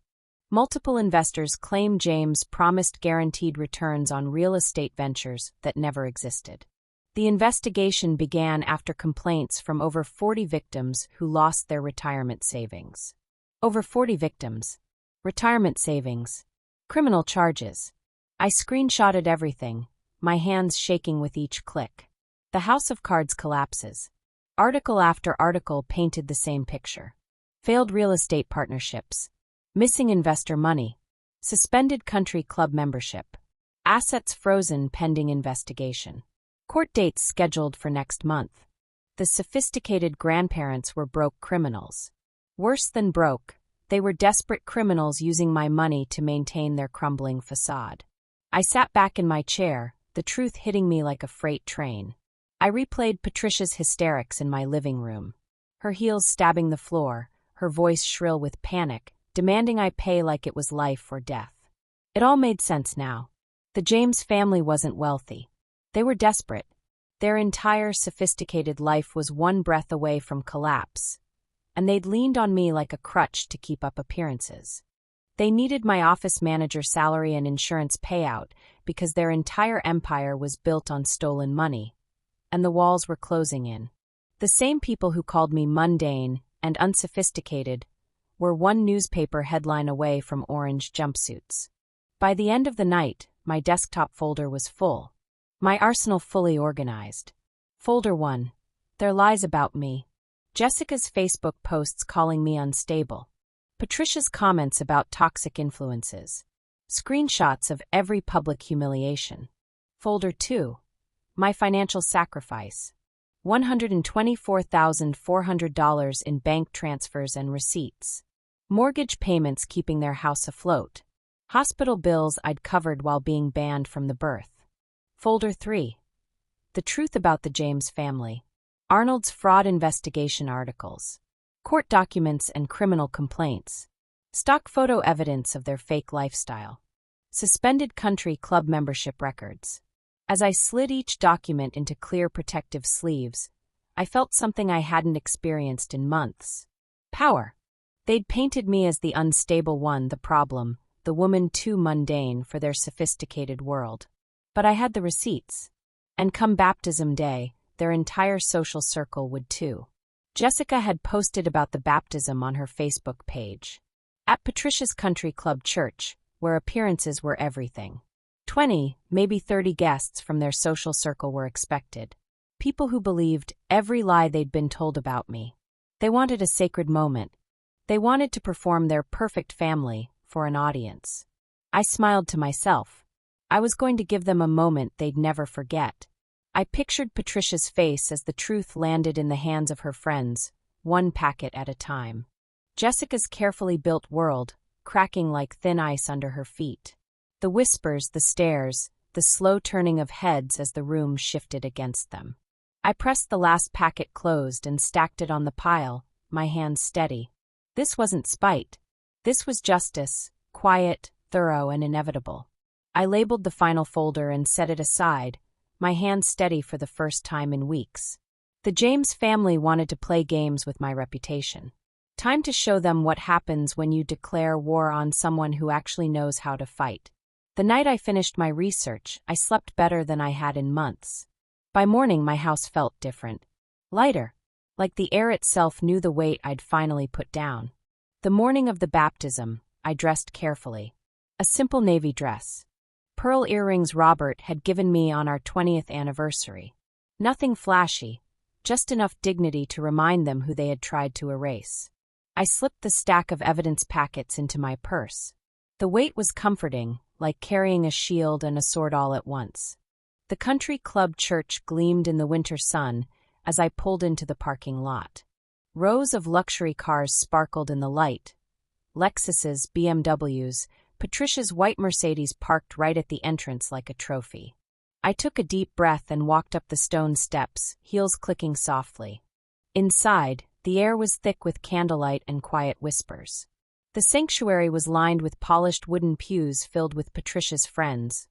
Multiple investors claim James promised guaranteed returns on real estate ventures that never existed. The investigation began after complaints from over 40 victims who lost their retirement savings. Over 40 victims. Retirement savings. Criminal charges. I screenshotted everything, my hands shaking with each click. The house of cards collapses. Article after article painted the same picture. Failed real estate partnerships. Missing investor money. Suspended country club membership. Assets frozen pending investigation. Court dates scheduled for next month. The sophisticated grandparents were broke criminals. Worse than broke, they were desperate criminals using my money to maintain their crumbling facade. I sat back in my chair, the truth hitting me like a freight train. I replayed Patricia's hysterics in my living room. Her heels stabbing the floor, her voice shrill with panic, demanding I pay like it was life or death. It all made sense now. The James family wasn't wealthy. They were desperate. Their entire sophisticated life was one breath away from collapse, and they'd leaned on me like a crutch to keep up appearances. They needed my office manager salary and insurance payout because their entire empire was built on stolen money, and the walls were closing in. The same people who called me mundane and unsophisticated were one newspaper headline away from orange jumpsuits. By the end of the night, my desktop folder was full. My arsenal fully organized. Folder 1. Their lies about me. Jessica's Facebook posts calling me unstable. Patricia's comments about toxic influences. Screenshots of every public humiliation. Folder 2. My financial sacrifice. $124,400 in bank transfers and receipts. Mortgage payments keeping their house afloat. Hospital bills I'd covered while being banned from the birth. Folder 3. The truth about the James family. Arnold's fraud investigation articles. Court documents and criminal complaints. Stock photo evidence of their fake lifestyle. Suspended country club membership records. As I slid each document into clear protective sleeves, I felt something I hadn't experienced in months. Power. They'd painted me as the unstable one, the problem, the woman too mundane for their sophisticated world. But I had the receipts. And come baptism day, their entire social circle would too. Jessica had posted about the baptism on her Facebook page. At Patricia's Country Club Church, where appearances were everything. 20, maybe 30 guests from their social circle were expected. People who believed every lie they'd been told about me. They wanted a sacred moment. They wanted to perform their perfect family for an audience. I smiled to myself. I was going to give them a moment they'd never forget. I pictured Patricia's face as the truth landed in the hands of her friends, one packet at a time. Jessica's carefully built world, cracking like thin ice under her feet. The whispers, the stares, the slow turning of heads as the room shifted against them. I pressed the last packet closed and stacked it on the pile, my hands steady. This wasn't spite. This was justice, quiet, thorough, and inevitable. I labeled the final folder and set it aside, my hands steady for the first time in weeks. The James family wanted to play games with my reputation. Time to show them what happens when you declare war on someone who actually knows how to fight. The night I finished my research, I slept better than I had in months. By morning, my house felt different. Lighter. Like the air itself knew the weight I'd finally put down. The morning of the baptism, I dressed carefully. A simple navy dress. Pearl earrings Robert had given me on our 20th anniversary. Nothing flashy, just enough dignity to remind them who they had tried to erase. I slipped the stack of evidence packets into my purse. The weight was comforting, like carrying a shield and a sword all at once. The country club church gleamed in the winter sun as I pulled into the parking lot. Rows of luxury cars sparkled in the light. Lexuses, BMWs, Patricia's white Mercedes parked right at the entrance like a trophy. I took a deep breath and walked up the stone steps, heels clicking softly. Inside, the air was thick with candlelight and quiet whispers. The sanctuary was lined with polished wooden pews filled with Patricia's friends,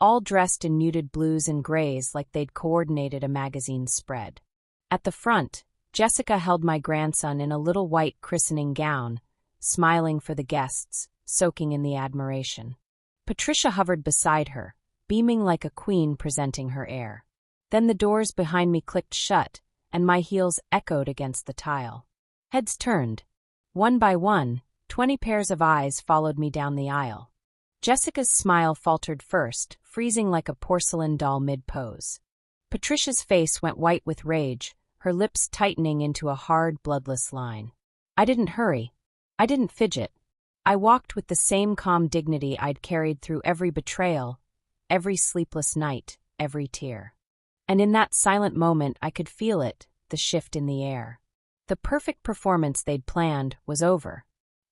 all dressed in muted blues and grays like they'd coordinated a magazine spread. At the front, Jessica held my grandson in a little white christening gown, smiling for the guests, soaking in the admiration. Patricia hovered beside her, beaming like a queen presenting her heir. Then the doors behind me clicked shut, and my heels echoed against the tile. Heads turned. One by one, 20 pairs of eyes followed me down the aisle. Jessica's smile faltered first, freezing like a porcelain doll mid-pose. Patricia's face went white with rage, her lips tightening into a hard, bloodless line. I didn't hurry. I didn't fidget. I walked with the same calm dignity I'd carried through every betrayal, every sleepless night, every tear. And in that silent moment I could feel it, the shift in the air. The perfect performance they'd planned was over.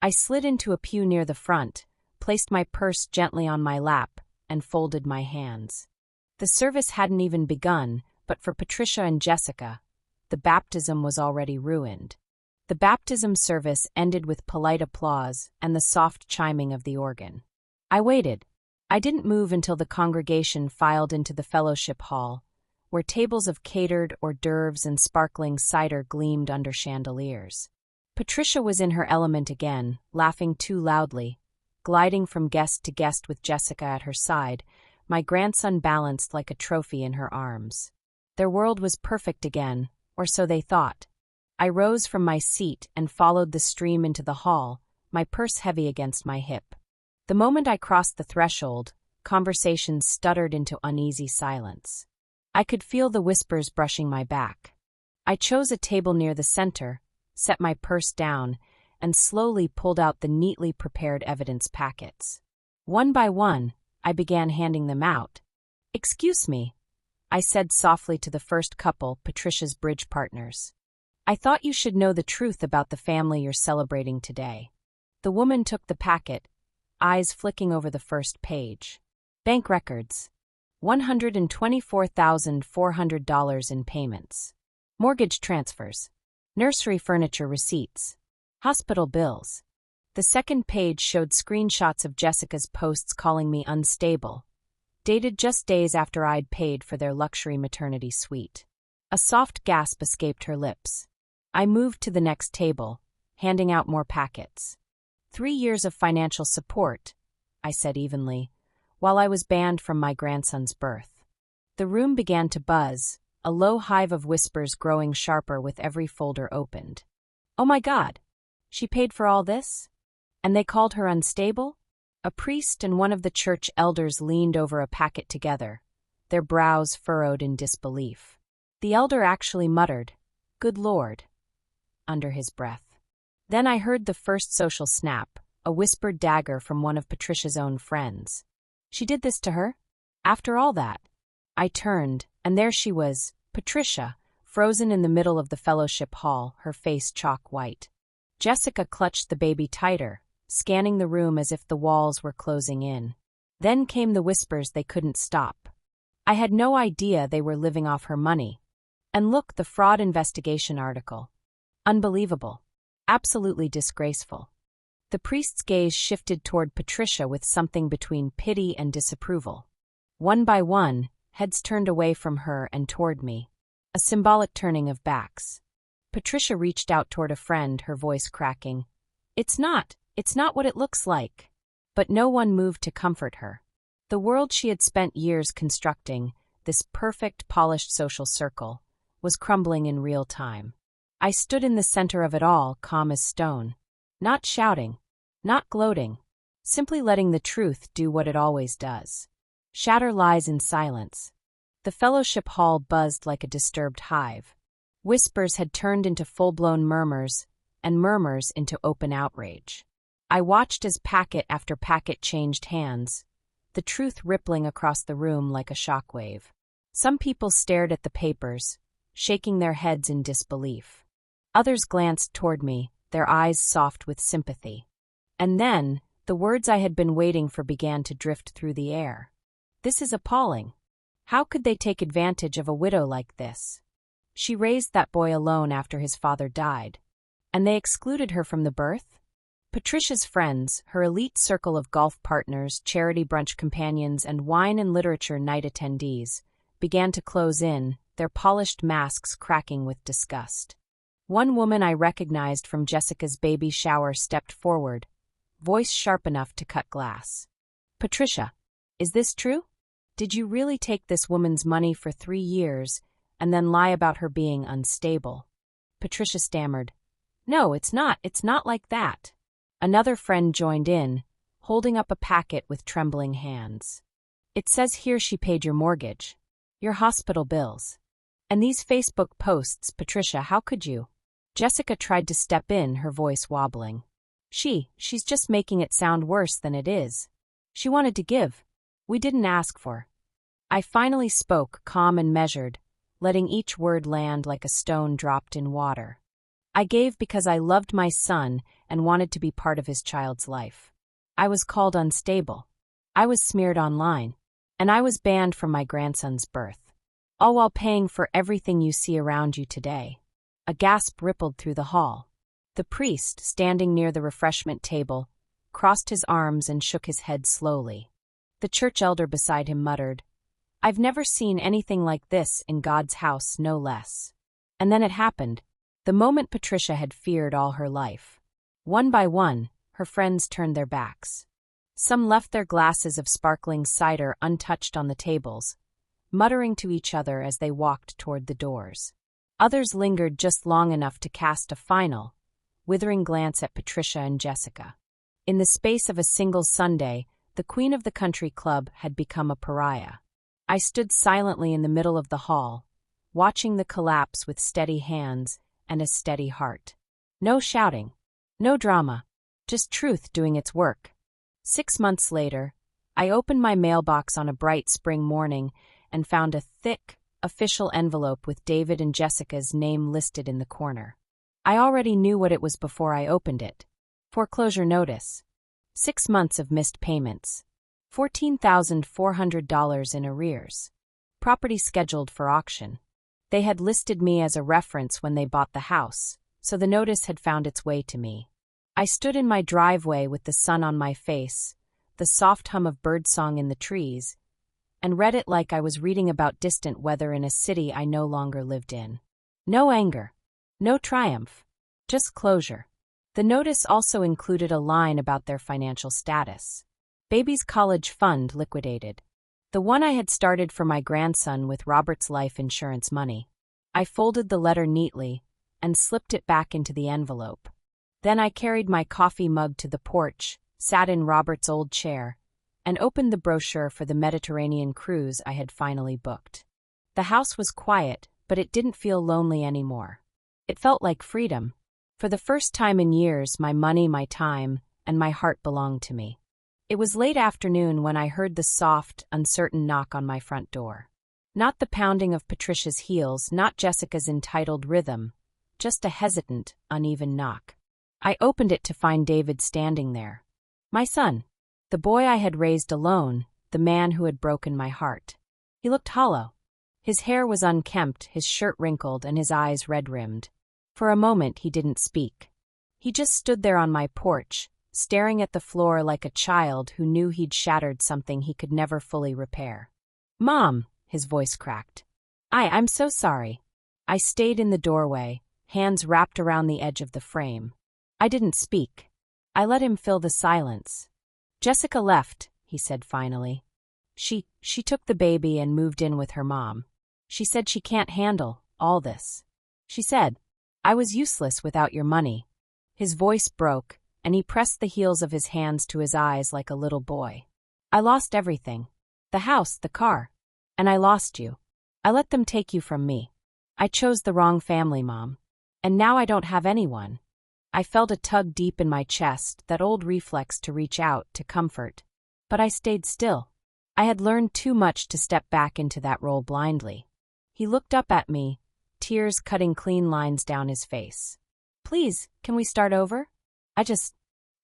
I slid into a pew near the front, placed my purse gently on my lap, and folded my hands. The service hadn't even begun, but for Patricia and Jessica, the baptism was already ruined. The baptism service ended with polite applause and the soft chiming of the organ. I waited. I didn't move until the congregation filed into the fellowship hall, where tables of catered hors d'oeuvres and sparkling cider gleamed under chandeliers. Patricia was in her element again, laughing too loudly, gliding from guest to guest with Jessica at her side, my grandson balanced like a trophy in her arms. Their world was perfect again, or so they thought. I rose from my seat and followed the stream into the hall, my purse heavy against my hip. The moment I crossed the threshold, conversations stuttered into uneasy silence. I could feel the whispers brushing my back. I chose a table near the center, set my purse down, and slowly pulled out the neatly prepared evidence packets. One by one, I began handing them out. "Excuse me." I said softly to the first couple, Patricia's bridge partners. I thought you should know the truth about the family you're celebrating today. The woman took the packet, eyes flicking over the first page. Bank records. $124,400 in payments. Mortgage transfers. Nursery furniture receipts. Hospital bills. The second page showed screenshots of Jessica's posts calling me unstable, dated just days after I'd paid for their luxury maternity suite. A soft gasp escaped her lips. I moved to the next table, handing out more packets. 3 years of financial support, I said evenly, while I was banned from my grandson's birth. The room began to buzz, a low hive of whispers growing sharper with every folder opened. Oh my God! She paid for all this? And they called her unstable? A priest and one of the church elders leaned over a packet together, their brows furrowed in disbelief. The elder actually muttered, "Good Lord," under his breath. Then I heard the first social snap, a whispered dagger from one of Patricia's own friends. She did this to her? After all that? I turned, and there she was, Patricia, frozen in the middle of the fellowship hall, her face chalk white. Jessica clutched the baby tighter, scanning the room as if the walls were closing in. Then came the whispers they couldn't stop. I had no idea they were living off her money. And look, the fraud investigation article. Unbelievable. Absolutely disgraceful. The priest's gaze shifted toward Patricia with something between pity and disapproval. One by one, heads turned away from her and toward me. A symbolic turning of backs. Patricia reached out toward a friend, her voice cracking. It's not what it looks like. But no one moved to comfort her. The world she had spent years constructing, this perfect, polished social circle, was crumbling in real time. I stood in the center of it all, calm as stone. Not shouting, not gloating, simply letting the truth do what it always does. Shatter lies in silence. The fellowship hall buzzed like a disturbed hive. Whispers had turned into full-blown murmurs, and murmurs into open outrage. I watched as packet after packet changed hands, the truth rippling across the room like a shockwave. Some people stared at the papers, shaking their heads in disbelief. Others glanced toward me, their eyes soft with sympathy. And then, the words I had been waiting for began to drift through the air. This is appalling. How could they take advantage of a widow like this? She raised that boy alone after his father died. And they excluded her from the birth? Patricia's friends, her elite circle of golf partners, charity brunch companions, and wine and literature night attendees, began to close in, their polished masks cracking with disgust. One woman I recognized from Jessica's baby shower stepped forward, voice sharp enough to cut glass. Patricia, is this true? Did you really take this woman's money for 3 years and then lie about her being unstable? Patricia stammered. No, it's not like that. Another friend joined in, holding up a packet with trembling hands. It says here she paid your mortgage, your hospital bills. And these Facebook posts, Patricia, how could you? Jessica tried to step in, her voice wobbling. She's just making it sound worse than it is. She wanted to give. We didn't ask for. I finally spoke, calm and measured, letting each word land like a stone dropped in water. I gave because I loved my son and wanted to be part of his child's life. I was called unstable. I was smeared online. And I was banned from my grandson's birth. All while paying for everything you see around you today. A gasp rippled through the hall. The priest, standing near the refreshment table, crossed his arms and shook his head slowly. The church elder beside him muttered, I've never seen anything like this in God's house, no less. And then it happened, the moment Patricia had feared all her life. One by one, her friends turned their backs. Some left their glasses of sparkling cider untouched on the tables, muttering to each other as they walked toward the doors. Others lingered just long enough to cast a final, withering glance at Patricia and Jessica. In the space of a single Sunday, the queen of the country club had become a pariah. I stood silently in the middle of the hall, watching the collapse with steady hands and a steady heart. No shouting, no drama, just truth doing its work. 6 months later, I opened my mailbox on a bright spring morning and found a thick, official envelope with David and Jessica's name listed in the corner. I already knew what it was before I opened it. Foreclosure notice. 6 months of missed payments. $14,400 in arrears. Property scheduled for auction. They had listed me as a reference when they bought the house, so the notice had found its way to me. I stood in my driveway with the sun on my face, the soft hum of birdsong in the trees, and read it like I was reading about distant weather in a city I no longer lived in. No anger. No triumph. Just closure. The notice also included a line about their financial status. Baby's college fund liquidated. The one I had started for my grandson with Robert's life insurance money. I folded the letter neatly and slipped it back into the envelope. Then I carried my coffee mug to the porch, sat in Robert's old chair, and opened the brochure for the Mediterranean cruise I had finally booked. The house was quiet, but it didn't feel lonely anymore. It felt like freedom. For the first time in years, my money, my time, and my heart belonged to me. It was late afternoon when I heard the soft, uncertain knock on my front door. Not the pounding of Patricia's heels, not Jessica's entitled rhythm, just a hesitant, uneven knock. I opened it to find David standing there. My son. The boy I had raised alone, the man who had broken my heart. He looked hollow. His hair was unkempt, his shirt wrinkled, and his eyes red-rimmed. For a moment he didn't speak. He just stood there on my porch, staring at the floor like a child who knew he'd shattered something he could never fully repair. "Mom," his voice cracked. I'm so sorry." I stayed in the doorway, hands wrapped around the edge of the frame. I didn't speak. I let him fill the silence. "Jessica left," he said finally. She took the baby and moved in with her mom. She said she can't handle all this. She said, I was useless without your money." His voice broke, and he pressed the heels of his hands to his eyes like a little boy. "I lost everything. The house, the car. And I lost you. I let them take you from me. I chose the wrong family, Mom. And now I don't have anyone." I felt a tug deep in my chest, that old reflex to reach out, to comfort. But I stayed still. I had learned too much to step back into that role blindly. He looked up at me, tears cutting clean lines down his face. "Please, can we start over?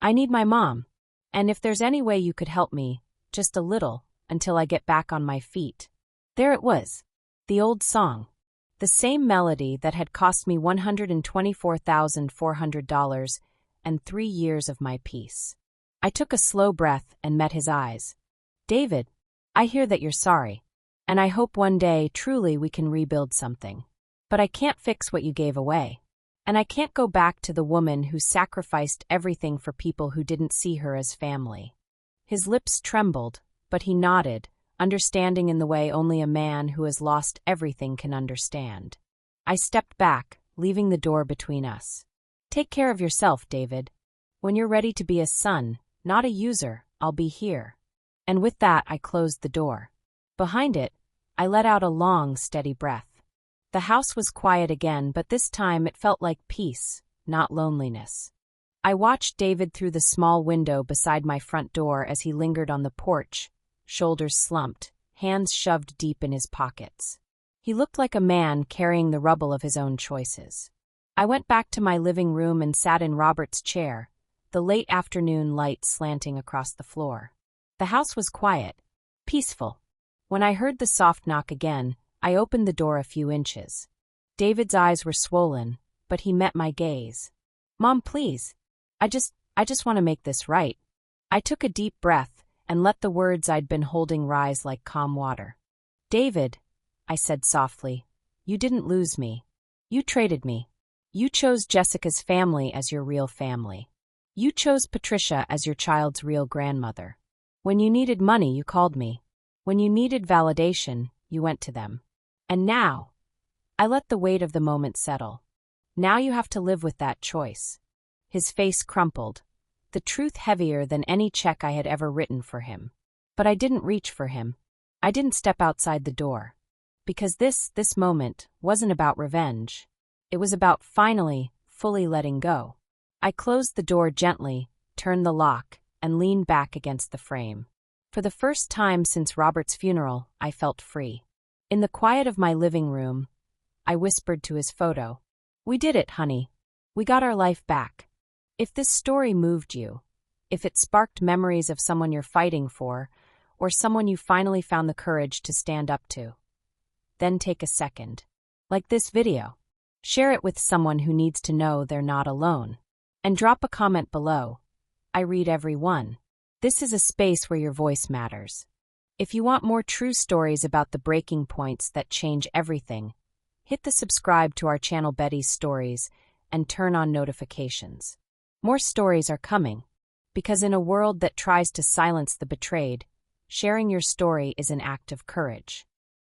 I need my mom. And if there's any way you could help me, just a little, until I get back on my feet." There it was. The old song. The same melody that had cost me $124,400 and 3 years of my peace. I took a slow breath and met his eyes. "David, I hear that you're sorry. And I hope one day, truly, we can rebuild something. But I can't fix what you gave away. And I can't go back to the woman who sacrificed everything for people who didn't see her as family." His lips trembled, but he nodded, understanding in the way only a man who has lost everything can understand. I stepped back, leaving the door between us. "Take care of yourself, David. When you're ready to be a son, not a user, I'll be here." And with that, I closed the door. Behind it, I let out a long, steady breath. The house was quiet again, but this time it felt like peace, not loneliness. I watched David through the small window beside my front door as he lingered on the porch, shoulders slumped, hands shoved deep in his pockets. He looked like a man carrying the rubble of his own choices. I went back to my living room and sat in Robert's chair, the late afternoon light slanting across the floor. The house was quiet, peaceful. When I heard the soft knock again, I opened the door a few inches. David's eyes were swollen, but he met my gaze. "Mom, please. I just want to make this right." I took a deep breath and let the words I'd been holding rise like calm water. "David," I said softly, "you didn't lose me. You traded me. You chose Jessica's family as your real family. You chose Patricia as your child's real grandmother. When you needed money, you called me. When you needed validation, you went to them. And now," I let the weight of the moment settle. "Now you have to live with that choice." His face crumpled, the truth heavier than any check I had ever written for him. But I didn't reach for him. I didn't step outside the door. Because this moment wasn't about revenge. It was about finally, fully letting go. I closed the door gently, turned the lock, and leaned back against the frame. For the first time since Robert's funeral, I felt free. In the quiet of my living room, I whispered to his photo. "We did it, honey. We got our life back." If this story moved you, if it sparked memories of someone you're fighting for, or someone you finally found the courage to stand up to, then take a second. Like this video. Share it with someone who needs to know they're not alone. And drop a comment below. I read every one. This is a space where your voice matters. If you want more true stories about the breaking points that change everything, hit the subscribe to our channel Betty's Stories and turn on notifications. More stories are coming, because in a world that tries to silence the betrayed, sharing your story is an act of courage.